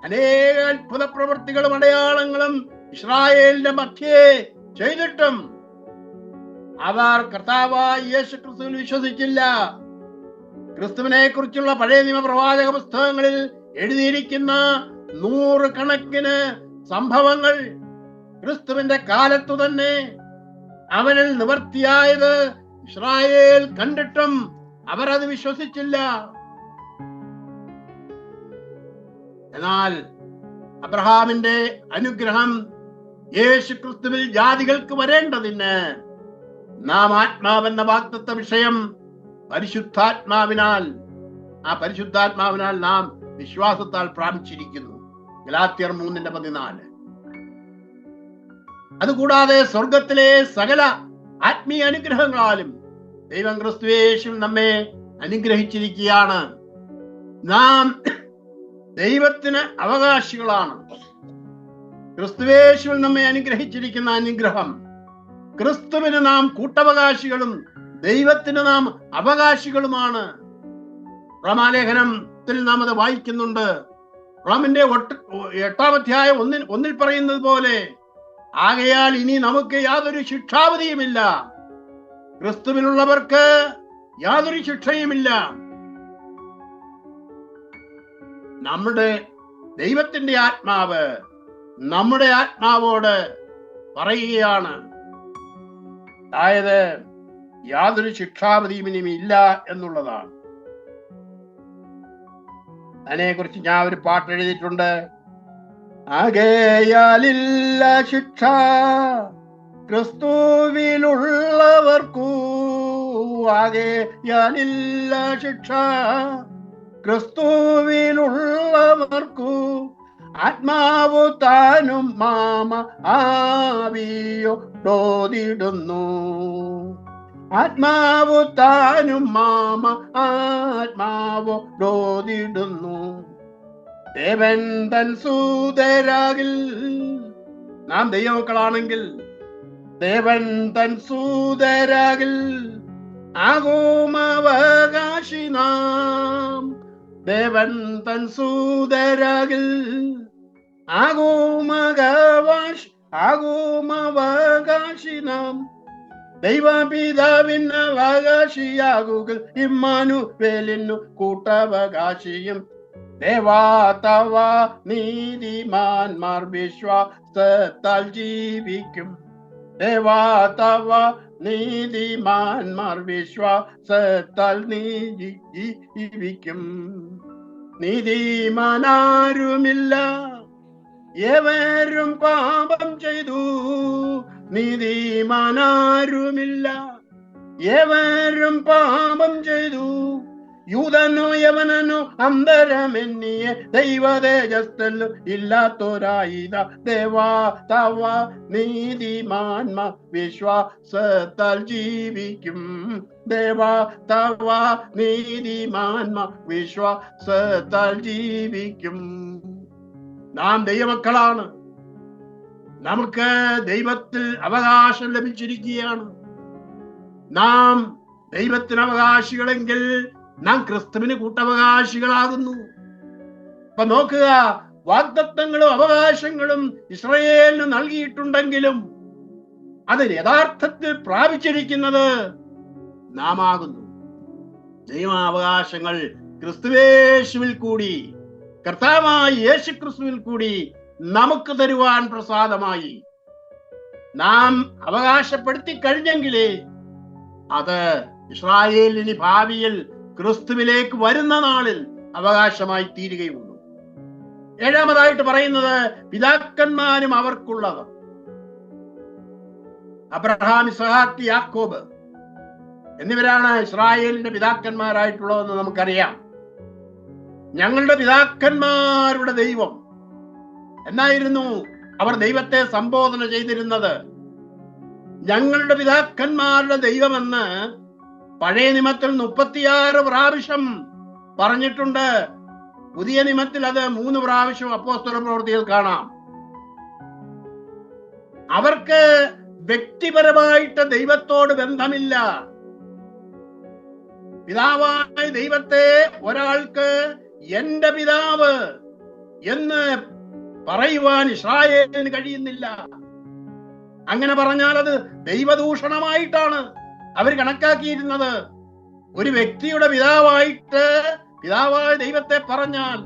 അനേക അത്ഭുത പ്രവൃത്തികളും അടയാളങ്ങളും ഇസ്രായേലിന്റെ മധ്യേ ചെയ്തിട്ടും അവർ കർത്താവായ യേശുക്രിസ്തുവിൽ വിശ്വസിച്ചില്ല. ക്രിസ്തുവിനെ കുറിച്ചുള്ള പഴയ നിയമ പ്രവാചക പുസ്തകങ്ങളിൽ എഴുതിയിരിക്കുന്ന 100 കണക്കിന് സംഭവങ്ങൾ ക്രിസ്തുവിന്റെ കാലത്തു തന്നെ അവനിൽ നിവർത്തിയായത് ഇസ്രായേൽ കണ്ടിട്ടും അവർ അത് വിശ്വസിച്ചില്ല. എന്നാൽ അബ്രഹാമിന്റെ അനുഗ്രഹം യേശു ക്രിസ്തുവിൽ ജാതികൾക്ക് വരേണ്ടതിന് നാം ആത്മാവെന്ന വാഗ്ദത്ത വിഷയം പരിശുദ്ധാത്മാവിനാൽ നാം വിശ്വാസത്താൽ പ്രാപിച്ചിരിക്കുന്നു. ഗലാത്യർ 3:14. അതുകൂടാതെ സ്വർഗത്തിലെ സകല ആത്മീയ അനുഗ്രഹങ്ങളാലും ദൈവം ക്രിസ്തുയേശുവിൽ നമ്മെ അനുഗ്രഹിച്ചിരിക്കുകയാണ്. നാം ദൈവത്തിന് അവകാശികളാണ്. ക്രിസ്തുയേശുവിൽ നമ്മെ അനുഗ്രഹിച്ചിരിക്കുന്ന അനുഗ്രഹം, ക്രിസ്തുവിന് നാം കൂട്ടവകാശികളും ദൈവത്തിന് നാം അവകാശികളുമാണ്. റോമാലേഖനത്തിൽ നാം അത് വായിക്കുന്നുണ്ട്. റോമിന്റെ 8-ാം അധ്യായം 1 പറയുന്നത് പോലെ, ആകയാൽ ഇനി നമുക്ക് യാതൊരു ശിക്ഷാവധിയുമില്ല, ക്രിസ്തുവിനുള്ളവർക്ക് യാതൊരു ശിക്ഷയുമില്ല. നമ്മുടെ ദൈവത്തിന്റെ ആത്മാവ് നമ്മുടെ ആത്മാവോട് പറയുകയാണ്, അതായത് യാതൊരു ശിക്ഷാവധിയും ഇനിയും ഇല്ല എന്നുള്ളതാണ്. അതിനെക്കുറിച്ച് ഞാൻ ഒരു പാട്ട് എഴുതിയിട്ടുണ്ട്. ആകയാലില്ല ശിക്ഷ ക്രിസ്തുവിലുള്ളവർക്കു, ആകയാലില്ല ശിക്ഷ ക്രിസ്തുവിലുള്ളവർക്കു, ആത്മാവു താനും മാമ ആവിയോ ഡോതിടുന്നു, ആത്മാവു താനും മാമ ആത്മാവോ ഡോതിടുന്നു. ദേവൻ തൻ സൂതരാകിൽ, നാം ദൈവമക്കളാണെങ്കിൽ ദേവൻ തൻ സൂതരാകിൽ ആകുമവകാശി നാം, ദേവൻ തൻ സൂതരാകിൽ ആകുമവകാശി നാം, ദൈവപിതാവിന് അവകാശിയാകുക ഇമ്മാനുവേലിനു കൂട്ടവകാശിയും. ദേവാതവ നീതിമാന്മാർ വിശ്വാസത്താൽ ജീവിക്കും, ദേവാതവ നീതിമാന്മാർ വിശ്വാസത്താൽ ജീവിക്കും. നീതിമാനാരുമില്ല, ഏവരും പാപം ചെയ്തു, നീതിമാനാരുമില്ല, ഏവരും പാപം ചെയ്തു. യൂതനോ യവനനോ അന്തരമെന്നിയെ ദൈവതേജസ്ഥലു ഇല്ലാത്തൊരായിത, ദേവാ തവ നീതിമാന്മാർ വിശ്വാസത്താൽ ജീവിക്കും, ദേവാ തവ നീതിമാന്മാർ വിശ്വാസത്താൽ ജീവിക്കും. നാം ദൈവമക്കളാണ്. നമുക്ക് ദൈവത്തിൽ അവകാശം ലഭിച്ചിരിക്കുകയാണ്. നാം ദൈവത്തിന് അവകാശികളെങ്കിൽ നാം ക്രിസ്തുവിന് കൂട്ടവകാശികളാകുന്നു. അപ്പൊ നോക്കുക, വാഗ്ദത്തങ്ങളും അവകാശങ്ങളും ഇസ്രായേലിന് നൽകിയിട്ടുണ്ടെങ്കിലും അത് യഥാർത്ഥത്തിൽ പ്രാപിച്ചിരിക്കുന്നത് നാം ആകുന്നു. ദൈവാവകാശങ്ങൾ ക്രിസ്തുവേശുവിൽ കൂടി, കർത്താവായ യേശു ക്രിസ്തുവിൽ കൂടി നമുക്ക് തരുവാൻ പ്രസാദമായി. നാം അവകാശപ്പെടുത്തി കഴിഞ്ഞെങ്കിലേ അത് ഇസ്രായേലിന് ഭാവിയിൽ ക്രിസ്തുവിലേക്ക് വരുന്ന നാളിൽ അവകാശമായി തീരുകയുള്ളൂ. 7-ാമതായിട്ട് പറയുന്നത് പിതാക്കന്മാരും അവർക്കുള്ളത്. അബ്രഹാം, ഇസ്ഹാക്ക്, യാക്കോബ് എന്നിവരാണ് ഇസ്രായേലിന്റെ പിതാക്കന്മാരായിട്ടുള്ളതെന്ന് നമുക്കറിയാം. ഞങ്ങളുടെ പിതാക്കന്മാരുടെ ദൈവം എന്നായിരുന്നു അവർ ദൈവത്തെ സംബോധന ചെയ്തിരുന്നത്. ഞങ്ങളുടെ പിതാക്കന്മാരുടെ ദൈവമെന്ന് പഴയ നിയമത്തിൽ 36 പ്രാവശ്യം പറഞ്ഞിട്ടുണ്ട്. പുതിയ നിയമത്തിൽ അത് 3 പ്രാവശ്യം അപ്പോസ്തല പ്രവൃത്തിയിൽ കാണാം. അവർക്ക് വ്യക്തിപരമായിട്ട് ദൈവത്തോട് ബന്ധമില്ല. പിതാവായ ദൈവത്തെ ഒരാൾക്ക് എന്റെ പിതാവ് എന്ന് പറയുവാൻ ഇസ്രായേലിന് കഴിയുന്നില്ല. അങ്ങനെ പറഞ്ഞാൽ അത് ദൈവദൂഷണമായിട്ടാണ് അവർ കണക്കാക്കിയിരുന്നത്. ഒരു വ്യക്തിയുടെ പിതാവായ ദൈവത്തെ പറഞ്ഞാൽ,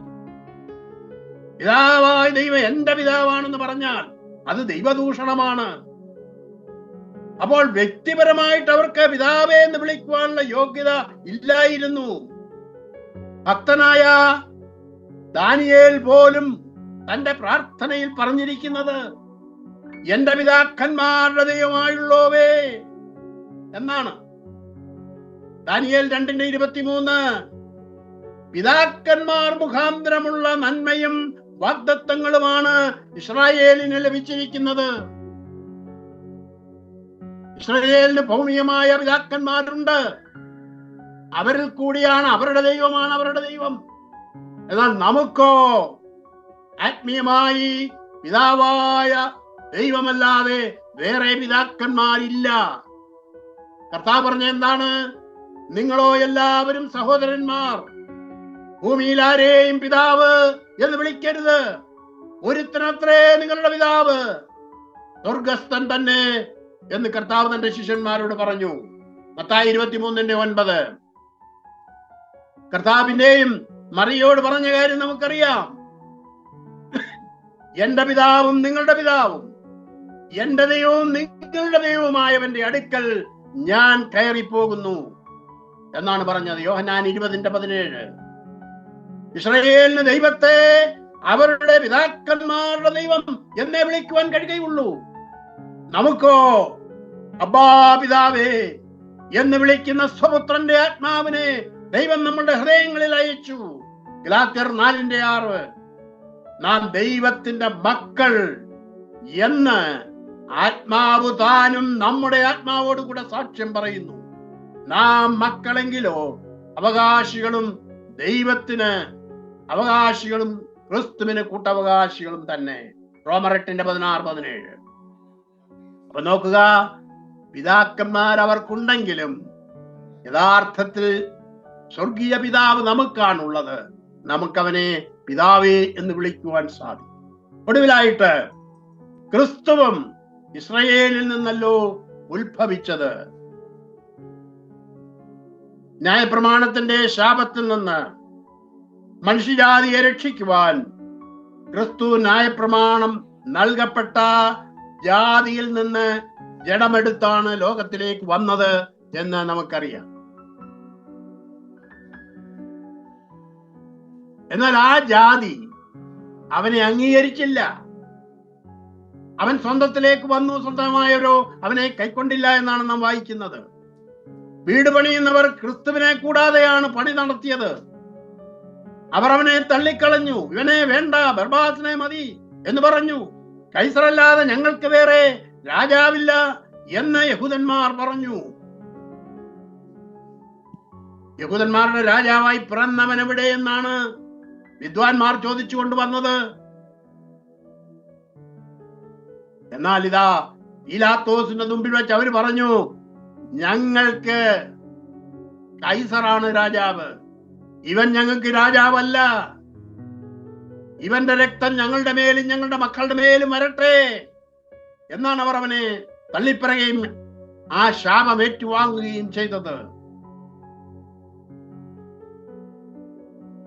പിതാവായ ദൈവം എന്റെ പിതാവാണെന്ന് പറഞ്ഞാൽ അത് ദൈവദൂഷണമാണ്. അപ്പോൾ വ്യക്തിപരമായിട്ട് അവർക്ക് പിതാവേ എന്ന് വിളിക്കുവാനുള്ള യോഗ്യത ഇല്ലായിരുന്നു. ഭക്തനായ ദാനിയേൽ പോലും തന്റെ പ്രാർത്ഥനയിൽ പറഞ്ഞിരിക്കുന്നത്, എന്റെ പിതാക്കന്മാരുടെ ദൈവമായുള്ളോവേ എന്നാണ്. ദാനിയേൽ 2:23 പിതാക്കന്മാർ മുഖാന്തരമുള്ള നന്മയും വാഗ്ദത്തങ്ങളുമാണ് ഇസ്രായേലിന് ലഭിച്ചിരിക്കുന്നത്. ഇസ്രായേലിന് ഭൗമികമായ പിതാക്കന്മാരുണ്ട്. അവരിൽ കൂടിയാണ് അവരുടെ ദൈവമാണ് അവരുടെ ദൈവം. എന്നാൽ നമുക്കോ ആത്മീയമായി പിതാവായ ദൈവമല്ലാതെ വേറെ പിതാക്കന്മാരില്ല. കർത്താവ് പറഞ്ഞ എന്താണ്? നിങ്ങളോ എല്ലാവരും സഹോദരന്മാർ, ഭൂമിയിൽ ആരെയും പിതാവ് എന്ന് വിളിക്കരുത്. ഒരുത്തനത്രേ നിങ്ങളുടെ പിതാവ്, സ്വർഗസ്ഥൻ തന്നെ എന്ന് കർത്താവ് തന്റെ ശിഷ്യന്മാരോട് പറഞ്ഞു. മത്തായി 23:9. കർത്താവിന്റെയും മറിയോട് പറഞ്ഞ കാര്യം നമുക്കറിയാം. എന്റെ പിതാവും നിങ്ങളുടെ പിതാവും എന്റെ ദൈവവും നിങ്ങളുടെ ദൈവവുമായവന്റെ അടുക്കൽ ഞാൻ കയറിപ്പോകുന്നു എന്നാണ് പറഞ്ഞത്. യോഹന്നാൻ 20:17. ഇസ്രായേലിന് ദൈവത്തെ അവരുടെ പിതാക്കന്മാരുടെ ദൈവം എന്നേ വിളിക്കുവാൻ കഴിയുകയുള്ളൂ. നമുക്കോ അബ്ബാ പിതാവേ എന്ന് വിളിക്കുന്ന സ്വപുത്രന്റെ ആത്മാവിനെ ദൈവം നമ്മുടെ ഹൃദയങ്ങളിൽ അയച്ചു. ഗലാത്യർ 4:6. നാം ദൈവത്തിന്റെ മക്കൾ എന്ന് ആത്മാവ് താനും നമ്മുടെ ആത്മാവോട് കൂടെ സാക്ഷ്യം പറയുന്നു. നാം മക്കളെങ്കിലോ അവകാശികളും ദൈവത്തിന് അവകാശികളും ക്രിസ്തുവിന് കൂട്ടവകാശികളും തന്നെ. റോമർ 8:16-17. അപ്പൊ നോക്കുക, പിതാക്കന്മാർ അവർക്കുണ്ടെങ്കിലും യഥാർത്ഥത്തിൽ സ്വർഗീയ പിതാവ് നമുക്കാണുള്ളത്. നമുക്കവനെ പിതാവേ എന്ന് വിളിക്കുവാൻ സാധിക്കും. ഒടുവിലായിട്ട് ക്രിസ്തുവും ഇസ്രായേലിൽ നിന്നല്ലോ ഉത്ഭവിച്ചത്. ന്യായപ്രമാണത്തിന്റെ ശാപത്തിൽ നിന്ന് മനുഷ്യജാതിയെ രക്ഷിക്കുവാൻ ക്രിസ്തു ന്യായപ്രമാണം നൽകപ്പെട്ട ജാതിയിൽ നിന്ന് ജഡമെടുത്താണ് ലോകത്തിലേക്ക് വന്നത് എന്ന് നമുക്കറിയാം. എന്നാൽ ആ ജാതി അവനെ അംഗീകരിച്ചില്ല. അവൻ സ്വന്തത്തിലേക്ക് വന്നു, സ്വന്തമായവരോ അവനെ കൈക്കൊണ്ടില്ല എന്നാണ് നാം വായിക്കുന്നത്. വീട് പണിയുന്നവർ ക്രിസ്തുവിനെ കൂടാതെയാണ് പണി നടത്തിയത്. അവർ അവനെ തള്ളിക്കളഞ്ഞു. ഇവനെ വേണ്ട, ബർബാസിനെ മതി എന്ന് പറഞ്ഞു. കൈസറല്ലാതെ ഞങ്ങൾക്ക് വേറെ രാജാവില്ല എന്ന് യഹൂദന്മാർ പറഞ്ഞു. യഹൂദന്മാരുടെ രാജാവായി പിറന്നവൻ എവിടെ എന്നാണ് വിദ്വാൻമാർ ചോദിച്ചു കൊണ്ടുവന്നത്. എന്നാൽ ഇതാ പീലാത്തോസിന്റെ മുമ്പിൽ വെച്ച് അവർ പറഞ്ഞു, ഞങ്ങൾക്ക് കൈസറാണ് രാജാവ്, ഇവൻ ഞങ്ങൾക്ക് രാജാവല്ല. ഇവന്റെ രക്തം ഞങ്ങളുടെ മേലും ഞങ്ങളുടെ മക്കളുടെ മേലും വരട്ടെ എന്നാണ് അവർ അവനെ തള്ളിപ്പറയുകയും ആ ശാപം ഏറ്റുവാങ്ങുകയും ചെയ്തത്.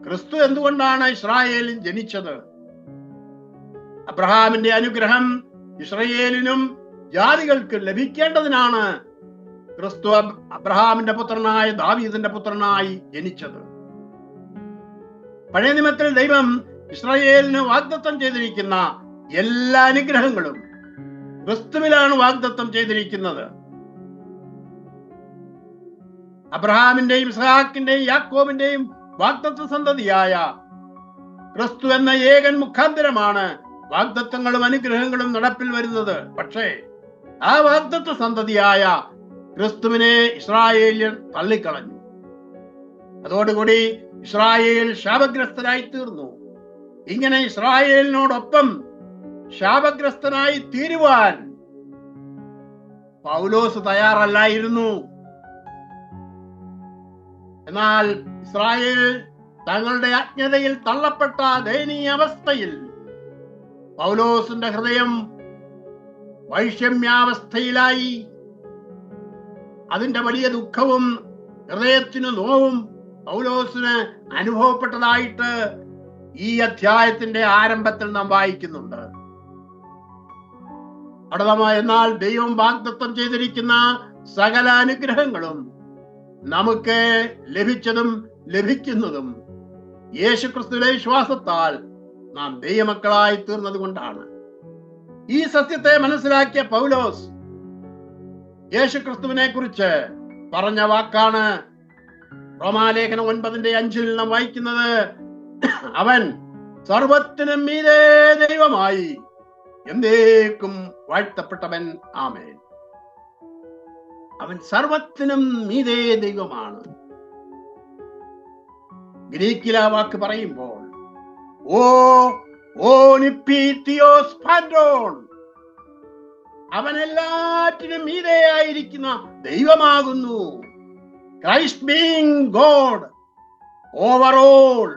ക്രിസ്തു എന്തുകൊണ്ടാണ് ഇസ്രായേലിൽ ജനിച്ചത്? അബ്രഹാമിന്റെ അനുഗ്രഹം ഇസ്രായേലിനും ജാതികൾക്ക് ലഭിക്കേണ്ടതിനാണ് ക്രിസ്തു അബ്രഹാമിന്റെ പുത്രനായ ദാവീദിന്റെ പുത്രനായി ജനിച്ചത്. പഴയ നിയമത്തിൽ ദൈവം ഇസ്രായേലിന് വാഗ്ദത്തം ചെയ്തിരിക്കുന്ന എല്ലാ അനുഗ്രഹങ്ങളും ക്രിസ്തുവിലാണ് വാഗ്ദത്തം ചെയ്തിരിക്കുന്നത്. അബ്രഹാമിന്റെയും ഇസ്ഹാക്കിന്റെയും യാക്കോബിന്റെയും വാഗ്ദത്ത സന്തതിയായ ക്രിസ്തു എന്ന ഏകൻ മുഖാന്തരമാണ് വാഗ്ദത്തങ്ങളും അനുഗ്രഹങ്ങളും നടപ്പിൽ വരുന്നത്. പക്ഷേ ആ വാഗ്ദത്ത സന്തതിയായ ക്രിസ്തുവിനെ ഇസ്രായേലിയർ തള്ളിക്കളഞ്ഞു. അതോടുകൂടി ഇസ്രായേൽ ശാപഗ്രസ്തരായി തീർന്നു. ഇങ്ങനെ ഇസ്രായേലിനോടൊപ്പം ശാപഗ്രസ്തനായി തീരുവാൻ പൗലോസ് തയ്യാറല്ലായിരുന്നു. എന്നാൽ ഇസ്രായേൽ തങ്ങളുടെ അജ്ഞതയിൽ തള്ളപ്പെട്ട ദയനീയ അവസ്ഥയിൽ പൗലോസിന്റെ ഹൃദയം വൈഷമ്യാവസ്ഥയിലായി. അതിന്റെ വലിയ ദുഃഖവും ഹൃദയത്തിനു നോവും പൗലോസിന് അനുഭവപ്പെട്ടതായിട്ട് ഈ അധ്യായത്തിന്റെ ആരംഭത്തിൽ നാം വായിക്കുന്നുണ്ട്. എന്നാൽ ദൈവം വാഗ്ദത്തം ചെയ്തിരിക്കുന്ന സകല അനുഗ്രഹങ്ങളും നമുക്ക് ലഭിച്ചതും ലഭിക്കുന്നതും യേശുക്രിസ്തുവിലെ വിശ്വാസത്താൽ നാം ദൈവമക്കളായി തീർന്നത് കൊണ്ടാണ്. ഈ സത്യത്തെ മനസ്സിലാക്കിയ പൗലോസ് യേശുക്രിസ്തുവിനെ കുറിച്ച് പറഞ്ഞ വാക്കാണ് റോമാലേഖനം 9:5 നാം വായിക്കുന്നത്. അവൻ സർവത്തിനും മീതെ ദൈവമായി എന്നേക്കും വാഴ്ത്തപ്പെട്ടവൻ. ആമേൻ. അവൻ സർവത്തിനും മീതെ ദൈവമാണ്. ഗ്രീക്കിൽ ആ വാക്ക് പറയുമ്പോൾ അവൻ എല്ലാറ്റിനും മീതെയായിരിക്കുന്ന ദൈവമാകുന്നു. Christ being God over all,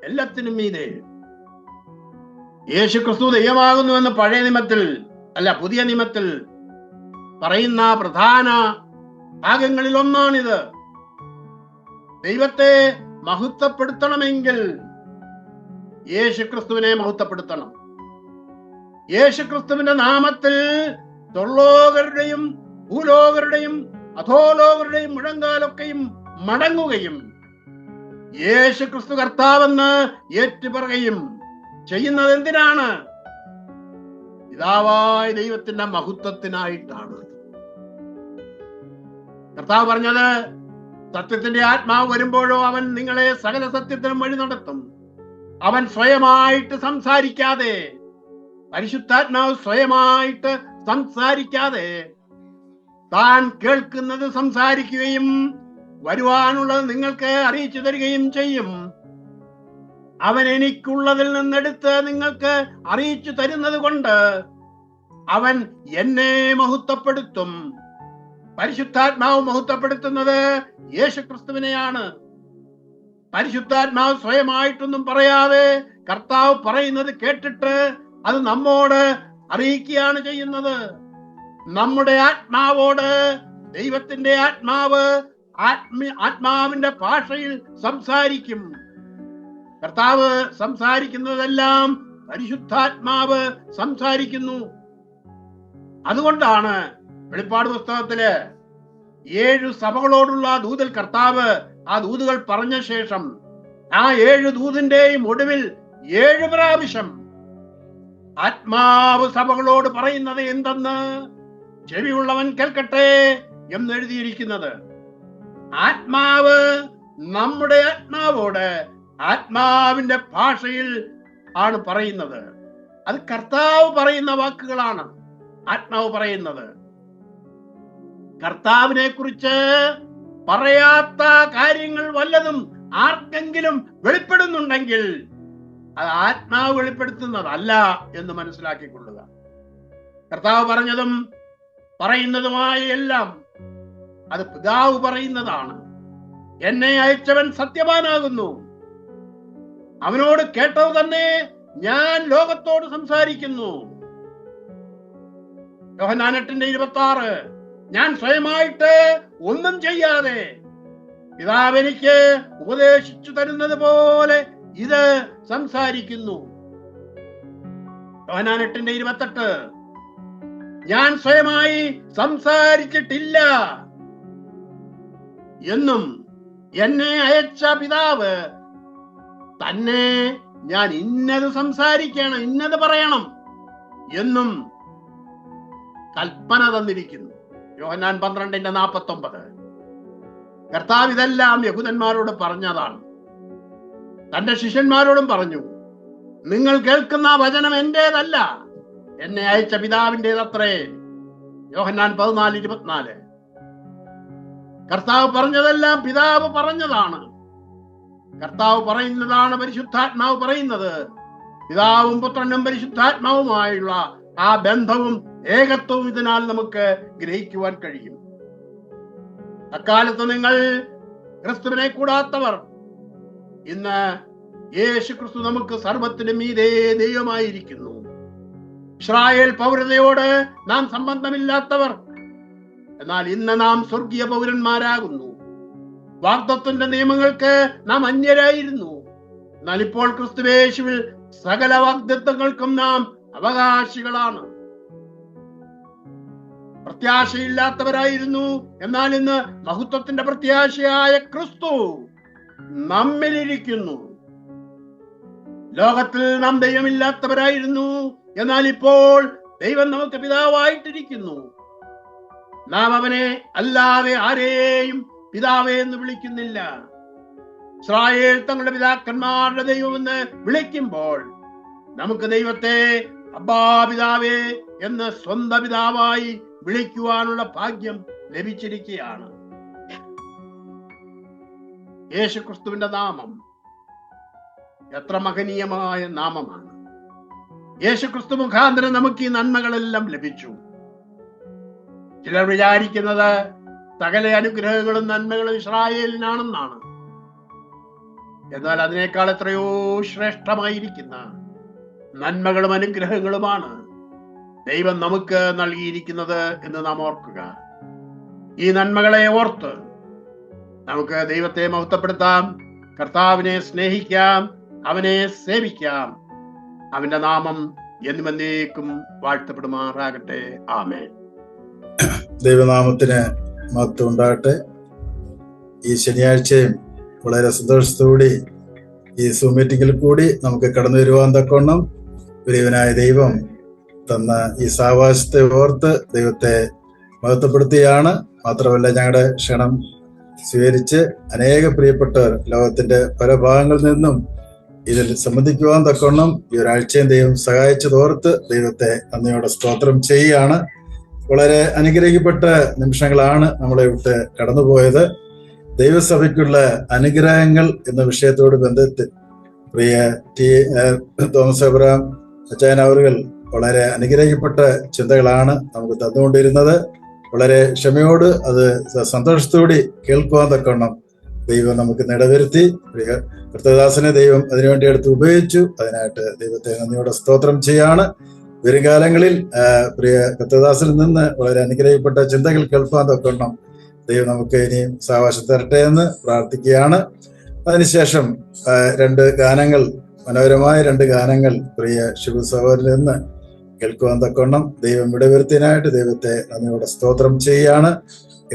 എല്ലാത്തിനും മീതെ. യേശു ക്രിസ്തു ദൈവമാകുന്നു എന്ന് പഴയ നിയമത്തിൽ പുതിയ നിയമത്തിൽ പറയുന്ന പ്രധാന ഭാഗങ്ങളിൽ ഒന്നാണിത്. ദൈവത്തെ മഹത്വപ്പെടുത്തണമെങ്കിൽ യേശുക്രിസ്തുവിനെ മഹത്വപ്പെടുത്തണം. യേശുക്രിസ്തുവിന്റെ നാമത്തിൽ തൊള്ളോകരുടെയും ഭൂലോകരുടെയും അധോലോകരുടെയും മുഴങ്കാലൊക്കെയും മടങ്ങുകയും യേശുക്രിസ്തു കർത്താവെന്ന് ഏറ്റുപറയുകയും ചെയ്യുന്നത് എന്തിനാണ്? പിതാവായ ദൈവത്തിന്റെ മഹത്വത്തിനായിട്ടാണ്. കർത്താവ് പറഞ്ഞത്, സത്യത്തിന്റെ ആത്മാവ് വരുമ്പോഴോ അവൻ നിങ്ങളെ സകല സത്യത്തിനും വഴി നടത്തും. അവൻ സ്വയമായിട്ട് സംസാരിക്കാതെ, പരിശുദ്ധാത്മാവ് സ്വയമായിട്ട് സംസാരിക്കാതെ താൻ കേൾക്കുന്നത് സംസാരിക്കുകയും വരുവാനുള്ളത് നിങ്ങൾക്ക് അറിയിച്ചു തരികയും ചെയ്യും. അവൻ എനിക്കുള്ളതിൽ നിന്നെടുത്ത് നിങ്ങൾക്ക് അറിയിച്ചു തരുന്നത് കൊണ്ട് അവൻ എന്നെ മഹത്വപ്പെടുത്തും. പരിശുദ്ധാത്മാവ് മഹത്വപ്പെടുത്തുന്നത് യേശുക്രിസ്തുവിനെയാണ്. പരിശുദ്ധാത്മാവ് സ്വയമായിട്ടൊന്നും പറയാതെ കർത്താവ് പറയുന്നത് കേട്ടിട്ട് അത് നമ്മോട് അറിയിക്കുകയാണ് ചെയ്യുന്നത്. നമ്മുടെ ആത്മാവോട് ദൈവത്തിന്റെ ആത്മാവ് ആത്മാവിന്റെ ഭാഷയിൽ സംസാരിക്കും. കർത്താവ് സംസാരിക്കുന്നതെല്ലാം പരിശുദ്ധാത്മാവ് സംസാരിക്കുന്നു. അതുകൊണ്ടാണ് വെളിപ്പാട് പുസ്തകത്തില് 7 സഭകളോടുള്ള ദൂതിൽ കർത്താവ് ആ ദൂതുകൾ പറഞ്ഞ ശേഷം ആ 7 ദൂതിന്റെയും ഒടുവിൽ 7 പ്രാവശ്യം ആത്മാവ് സഭകളോട് പറയുന്നത് എന്തെന്ന് ചെവിയുള്ളവൻ കേൾക്കട്ടെ എന്നെഴുതിയിരിക്കുന്നത്. ആത്മാവ് നമ്മുടെ ആത്മാവോട് ആത്മാവിന്റെ ഭാഷയിൽ ആണ് പറയുന്നത്. അത് കർത്താവ് പറയുന്ന വാക്കുകളാണ് ആത്മാവ് പറയുന്നത്. കർത്താവിനെ കുറിച്ച് പറയാത്ത കാര്യങ്ങൾ വല്ലതും ആർക്കെങ്കിലും വെളിപ്പെടുന്നുണ്ടെങ്കിൽ അത് ആത്മാവ് വെളിപ്പെടുത്തുന്നതല്ല എന്ന് മനസ്സിലാക്കിക്കൊള്ളുക. കർത്താവ് പറഞ്ഞതും പറയുന്നതുമായ എല്ലാം അത് പിതാവ് പറയുന്നതാണ്. എന്നെ അയച്ചവൻ സത്യവാനാകുന്നു, അവനോട് കേട്ടത് തന്നെ ഞാൻ ലോകത്തോട് സംസാരിക്കുന്നു. യോഹന്നാൻ 8:26 ഞാൻ സ്വയമായിട്ട് ഒന്നും ചെയ്യാതെ പിതാവ് എനിക്ക് ഉപദേശിച്ചു തരുന്നത് പോലെ ഇത് സംസാരിക്കുന്നു. യോഹന്നാൻ 8:28 ഞാൻ സ്വയമായി സംസാരിച്ചിട്ടില്ല എന്നും എന്നെ അയച്ച പിതാവ് തന്നെ ഞാൻ ഇന്നത് സംസാരിക്കണം, ഇന്നത് പറയണം എന്നും കൽപ്പന തന്നിരിക്കുന്നു. യോഹന്നാൻ 12:49 കർത്താവ് ഇതെല്ലാം യഹൂദന്മാരോട് പറഞ്ഞതാണ്. തന്റെ ശിഷ്യന്മാരോടും പറഞ്ഞു, നിങ്ങൾ കേൾക്കുന്ന വചനം എന്റേതല്ല, എന്നെ അയച്ച പിതാവിൻ്റെതത്രേ. യോഹന്നാൻ 14:24 കർത്താവ് പറഞ്ഞതെല്ലാം പിതാവ് പറഞ്ഞതാണ്. കർത്താവ് പറയുന്നതാണ് പരിശുദ്ധാത്മാവ് പറയുന്നത്. പിതാവും പുത്രനും പരിശുദ്ധാത്മാവുമായുള്ള ആ ബന്ധവും ഏകത്വവും ഇതിനാൽ നമുക്ക് ഗ്രഹിക്കുവാൻ കഴിയും. അക്കാലത്ത് നിങ്ങൾ ക്രിസ്തുവിനെ കൂടാത്തവർ, ഇന്ന് യേശു ക്രിസ്തു നമുക്ക് സർവത്തിന് മീതെ ദൈവമായിരിക്കുന്നു. ഇസ്രായേൽ പൗരതയോട് നാം സംബന്ധമില്ലാത്തവർ, എന്നാൽ ഇന്ന് നാം സ്വർഗീയ പൗരന്മാരാകുന്നു. വാഗ്ദത്തത്തിന്റെ നിയമങ്ങൾക്ക് നാം അന്യരായിരുന്നു, എന്നാൽ ഇപ്പോൾ ക്രിസ്തുവേശുവിൽ സകല വാഗ്ദത്തങ്ങൾക്കും നാം അവകാശികളാണ്. പ്രത്യാശയില്ലാത്തവരായിരുന്നു, എന്നാൽ ഇന്ന് മഹത്വത്തിന്റെ പ്രത്യാശയായ ക്രിസ്തു നമ്മിലിരിക്കുന്നു. ലോകത്തിൽ നാം ദൈവമില്ലാത്തവരായിരുന്നു, എന്നാൽ ഇപ്പോൾ ദൈവം നമുക്ക് പിതാവായിട്ടിരിക്കുന്നു. നാം അവനെ അല്ലാതെ ആരെയും പിതാവേ എന്ന് വിളിക്കുന്നില്ല. ഇസ്രായേൽ തങ്ങളുടെ പിതാക്കന്മാരുടെ ദൈവമെന്ന് വിളിക്കുമ്പോൾ നമുക്ക് ദൈവത്തെ അബ്ബാ പിതാവേ എന്ന് സ്വന്തം പിതാവായി വിളിക്കുവാനുള്ള ഭാഗ്യം ലഭിച്ചിരിക്കുകയാണ്. യേശുക്രിസ്തുവിന്റെ നാമം എത്ര മഹനീയമായ നാമമാണ്. യേശുക്രിസ്തു മുഖാന്തരം നമുക്ക് ഈ നന്മകളെല്ലാം ലഭിച്ചു. ചിലർ വിചാരിക്കുന്നത് സകല അനുഗ്രഹങ്ങളും നന്മകളും ഇസ്രായേലിനാണെന്നാണ്. എന്നാൽ അതിനേക്കാൾ എത്രയോ ശ്രേഷ്ഠമായിരിക്കുന്ന നന്മകളും അനുഗ്രഹങ്ങളുമാണ് ദൈവം നമുക്ക് നൽകിയിരിക്കുന്നത് എന്ന് നാം ഓർക്കുക. ഈ നന്മകളെ ഓർത്ത് നമുക്ക് ദൈവത്തെ മഹത്വപ്പെടുത്താം, കർത്താവിനെ സ്നേഹിക്കാം, അവനെ സേവിക്കാം. അവന്റെ നാമം എന്നും എന്നേക്കും വാഴ്ത്തപ്പെടുമാറാകട്ടെ. ആമേൻ. ദൈവനാമത്തിന് മഹത്വം ഉണ്ടാകട്ടെ. ഈ ശനിയാഴ്ചയും വളരെ സന്തോഷത്തോടെ ഈ സൂം മീറ്റിംഗിൽ കൂടി നമുക്ക് കടന്നു വരുവാൻ തക്കവണ്ണം പ്രിയവനായ ദൈവം തന്ന ഈ സാവകാശത്തെ ഓർത്ത് ദൈവത്തെ മഹത്വപ്പെടുത്തുകയാണ്. മാത്രമല്ല, ഞങ്ങളുടെ ക്ഷണം സ്വീകരിച്ച് അനേക പ്രിയപ്പെട്ടവർ ലോകത്തിന്റെ പല ഭാഗങ്ങളിൽ നിന്നും ഇതിൽ സംബന്ധിക്കുവാൻ തക്കവണ്ണം ഈ ഒരാഴ്ചയും ദൈവം സഹായിച്ചതോർത്ത് ദൈവത്തെ നന്ദിയോടെ സ്തോത്രം ചെയ്യുകയാണ്. വളരെ അനുഗ്രഹിക്കപ്പെട്ട നിമിഷങ്ങളാണ് നമ്മളെ വിട്ട് കടന്നുപോയത്. ദൈവസഭയ്ക്കുള്ള അനുഗ്രഹങ്ങൾ എന്ന വിഷയത്തോട് ബന്ധത്തിൽ പ്രിയ തോമസ് എബ്രഹാം അച്ചായൻ അവറുകൾ വളരെ അനുഗ്രഹിക്കപ്പെട്ട ചിന്തകളാണ് നമുക്ക് തന്നുകൊണ്ടിരുന്നത്. വളരെ ക്ഷമയോട് അത് സന്തോഷത്തോടെ കേൾക്കുവാൻ തക്കവണ്ണം ദൈവം നമുക്ക് നിടവരുത്തി. പ്രിയ കർത്തദാസനെ ദൈവം അതിനുവേണ്ടി എടുത്ത് ഉപയോഗിച്ചു. അതിനായിട്ട് ദൈവത്തെ നന്ദിയോടെ സ്തോത്രം ചെയ്യാണ്. വരുംകാലങ്ങളിൽ പ്രിയ കർത്തദാസിൽ നിന്ന് വളരെ അനുഗ്രഹിക്കപ്പെട്ട ചിന്തകൾ കേൾക്കാൻ തക്കവണ്ണം ദൈവം നമുക്ക് ഇനിയും സാവകാശം തരട്ടെ എന്ന് പ്രാർത്ഥിക്കുകയാണ്. അതിനുശേഷം രണ്ട് ഗാനങ്ങൾ, മനോഹരമായ രണ്ട് ഗാനങ്ങൾ പ്രിയ ശിവ സഹോദരനിൽ നിന്ന് കേൾക്കുവാൻ തക്കവണ്ണം ദൈവം ഇടവരുത്തിനായിട്ട് ദൈവത്തെ നന്ദിയോടെ സ്തോത്രം ചെയ്യുകയാണ്.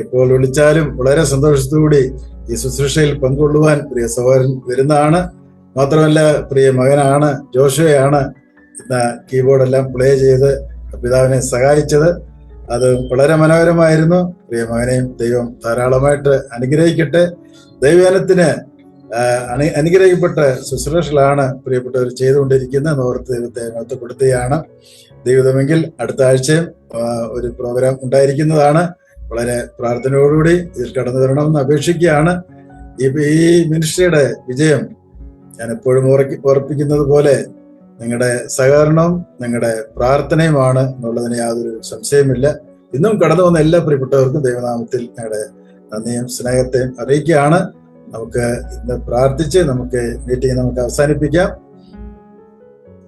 എപ്പോൾ വിളിച്ചാലും വളരെ സന്തോഷത്തോടുകൂടി ഈ ശുശ്രൂഷയിൽ പങ്കുകൊള്ളുവാൻ പ്രിയ സഹോദരൻ വരുന്നതാണ്. മാത്രമല്ല, പ്രിയ മകനാണ്, ജോഷുവയാണ് ഇന്ന് കീബോർഡെല്ലാം പ്ലേ ചെയ്ത് പിതാവിനെ സഹായിച്ചത്. അത് വളരെ മനോഹരമായിരുന്നു. പ്രിയ മകനെയും ദൈവം ധാരാളമായിട്ട് അനുഗ്രഹിക്കട്ടെ. ദൈവജനത്തിന് അനുഗ്രഹിക്കപ്പെട്ട ശുശ്രൂഷകളാണ് പ്രിയപ്പെട്ടവർ ചെയ്തുകൊണ്ടിരിക്കുന്നത്. ഓർത്ത് ദൈവത്തെ മഹത്വപ്പെടുത്തുകയാണ്. ദൈവമെങ്കിൽ അടുത്ത ആഴ്ചയും ഒരു പ്രോഗ്രാം ഉണ്ടായിരിക്കുന്നതാണ്. വളരെ പ്രാർത്ഥനയോടുകൂടി ഇതിൽ കടന്നു വരണമെന്ന് അപേക്ഷിക്കുകയാണ്. ഈ മിനിസ്ട്രിയുടെ വിജയം ഞാൻ എപ്പോഴും ഓർപ്പിക്കുന്നത് പോലെ നിങ്ങളുടെ സഹകരണവും നിങ്ങളുടെ പ്രാർത്ഥനയുമാണ് എന്നുള്ളതിന് യാതൊരു സംശയമില്ല. ഇന്നും കടന്നു വന്ന എല്ലാ പ്രിയപ്പെട്ടവർക്കും ദൈവനാമത്തിൽ ഞങ്ങളുടെ നന്ദിയും സ്നേഹത്തെയും അറിയിക്കുകയാണ്. നമുക്ക് ഇന്ന് പ്രാർത്ഥിച്ച് നമുക്ക് മീറ്റിംഗ് നമുക്ക് അവസാനിപ്പിക്കാം.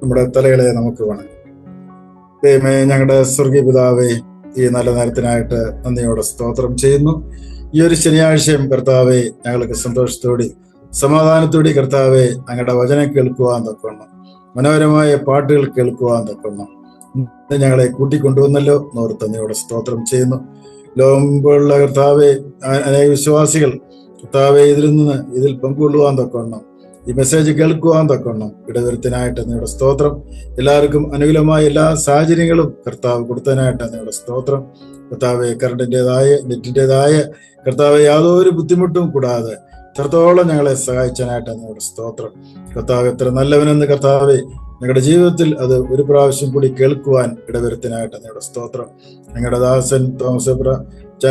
നമ്മുടെ തലകളെ നമുക്ക് വണങ്ങാം. ദൈവമേ, ഞങ്ങളുടെ സ്വർഗീയ പിതാവേ, ഈ നല്ല നേരത്തിനായിട്ട് നന്ദിയോടെ സ്തോത്രം ചെയ്യുന്നു. ഈ ഒരു ശനിയാഴ്ചയും കർത്താവെ ഞങ്ങൾക്ക് സന്തോഷത്തോടെ സമാധാനത്തോടെ കർത്താവെ അങ്ങയുടെ വചനം കേൾക്കുവാൻ തക്കവണ്ണം, മനോഹരമായ പാട്ടുകൾ കേൾക്കുവാൻ തക്കവണ്ണം ഞങ്ങളെ കൂട്ടിക്കൊണ്ടുവന്നല്ലോ എന്നോർത്ത് നന്ദിയോടെ സ്തോത്രം ചെയ്യുന്നു. ലോകമുള്ള കർത്താവെ അനേക വിശ്വാസികൾ കർത്താവെ ഇതിൽ പങ്കുകൊള്ളുവാൻ തക്കവണ്ണം, ഈ മെസ്സേജ് കേൾക്കുവാൻ തക്കവണ്ണം ഇടവരുത്തിനായിട്ട് നിങ്ങളുടെ സ്തോത്രം. എല്ലാവർക്കും അനുകൂലമായ എല്ലാ സാഹചര്യങ്ങളും കർത്താവ് കൊടുത്തതിനായിട്ട് നിങ്ങളുടെ സ്തോത്രം. കർത്താവെ കറണ്ടിൻ്റെതായ നെറ്റിൻ്റെതായ കർത്താവെ യാതൊരു ബുദ്ധിമുട്ടും കൂടാതെ എത്രത്തോളം ഞങ്ങളെ സഹായിച്ചതിനായിട്ട് നിങ്ങളുടെ സ്തോത്രം. കർത്താവ് എത്ര നല്ലവനെന്ന് കർത്താവെ ഞങ്ങളുടെ ജീവിതത്തിൽ അത് ഒരു പ്രാവശ്യം കൂടി കേൾക്കുവാൻ ഇടവരുത്തിനായിട്ട് നിങ്ങളുടെ സ്തോത്രം. ഞങ്ങളുടെ ദാസൻ തോമസ് എബ്രഹാം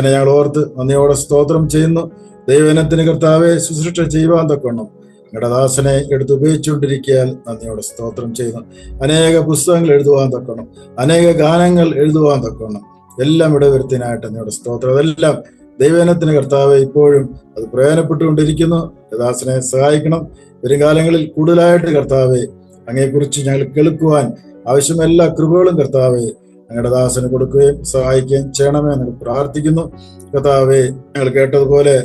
ഞങ്ങൾ ഓർത്ത് നന്ദിയോടെ സ്തോത്രം ചെയ്യുന്നു. ദൈവജനത്തിന് കർത്താവെ ശുശ്രൂഷ ചെയ്യുവാൻ തക്കവണ്ണം ഞങ്ങളുടെ ദാസനെ എടുത്ത് ഉപയോഗിച്ചുകൊണ്ടിരിക്കാൻ നന്ദിയോടെ സ്തോത്രം ചെയ്യുന്നു. അനേക പുസ്തകങ്ങൾ എഴുതുവാൻ തക്കണം, അനേക ഗാനങ്ങൾ എഴുതുവാൻ തക്കണം, എല്ലാം ഇടവരുത്തിനായിട്ട് നിങ്ങളുടെ സ്തോത്രം. അതെല്ലാം ദൈവജനത്തിന് കർത്താവെ ഇപ്പോഴും അത് പ്രയോജനപ്പെട്ടുകൊണ്ടിരിക്കുന്നു. ദാസനെ സഹായിക്കണം. വരും കാലങ്ങളിൽ കൂടുതലായിട്ട് കർത്താവെ അങ്ങയെക്കുറിച്ച് ഞങ്ങൾ കേൾക്കുവാൻ ആവശ്യമായ എല്ലാ കൃപകളും കർത്താവെ ഞങ്ങളുടെ ദാസന് കൊടുക്കുകയും സഹായിക്കുകയും ചെയ്യണമേ എന്ന് പ്രാർത്ഥിക്കുന്നു. കർത്താവെ ഞങ്ങൾ കേട്ടതുപോലെ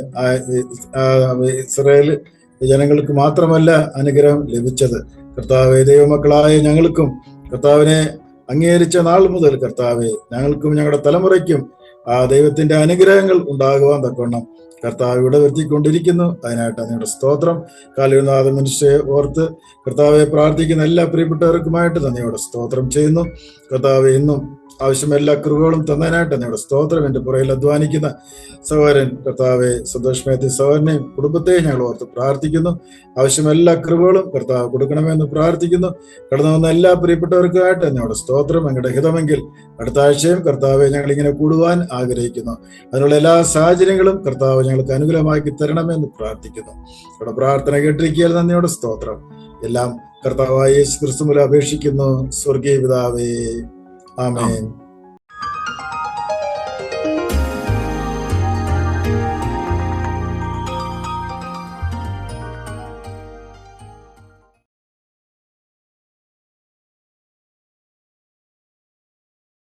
ഇസ്രായേൽ ജനങ്ങൾക്ക് മാത്രമല്ല അനുഗ്രഹം ലഭിച്ചത്, കർത്താവെ ദൈവമക്കളായ ഞങ്ങൾക്കും കർത്താവിനെ അംഗീകരിച്ച നാൾ മുതൽ കർത്താവെ ഞങ്ങൾക്കും ഞങ്ങളുടെ തലമുറയ്ക്കും ആ ദൈവത്തിന്റെ അനുഗ്രഹങ്ങൾ ഉണ്ടാകുവാൻ തക്കവണ്ണം കർത്താവ് ഇവിടെ വരുത്തിക്കൊണ്ടിരിക്കുന്നു. അതിനായിട്ട് അങ്ങയുടെ സ്തോത്രം. കാലിനാഥ മനുഷ്യയെ ഓർത്ത് കർത്താവെ പ്രാർത്ഥിക്കുന്ന എല്ലാ പ്രിയപ്പെട്ടവർക്കുമായിട്ട് നന്ദിയോടെ സ്തോത്രം ചെയ്യുന്നു. കർത്താവ് ഇന്നും ആവശ്യം എല്ലാ കൃപകളും തന്നതിനായിട്ട് അങ്ങയുടെ സ്തോത്രം. എൻ്റെ പുറയിൽ അധ്വാനിക്കുന്ന സഹോദരൻ കർത്താവെ സന്തോഷ് മേത്തി സഹോദരനെയും കുടുംബത്തെയും ഞങ്ങൾ ഓർത്ത് പ്രാർത്ഥിക്കുന്നു. ആവശ്യം എല്ലാ കൃപകളും കർത്താവ് കൊടുക്കണമെന്ന് പ്രാർത്ഥിക്കുന്നു. കടന്നു വന്ന എല്ലാ പ്രിയപ്പെട്ടവർക്കുമായിട്ട് എന്നോട് സ്തോത്രം. ഞങ്ങളുടെ ഹിതമെങ്കിൽ അടുത്ത ആഴ്ചയും കർത്താവെ ഞങ്ങൾ ഇങ്ങനെ കൂടുവാൻ ആഗ്രഹിക്കുന്നു. അതിനുള്ള എല്ലാ സാഹചര്യങ്ങളും കർത്താവ് ഞങ്ങൾക്ക് അനുകൂലമാക്കി തരണമെന്ന് പ്രാർത്ഥിക്കുന്നു. ഇവിടെ പ്രാർത്ഥന കേട്ടിരിക്കാൻ നന്ദിയോടെ സ്തോത്രം. എല്ലാം കർത്താവായ യേശു ക്രിസ്തു മൂലം അപേക്ഷിക്കുന്നു. സ്വർഗീയ പിതാവേ, ആമേൻ.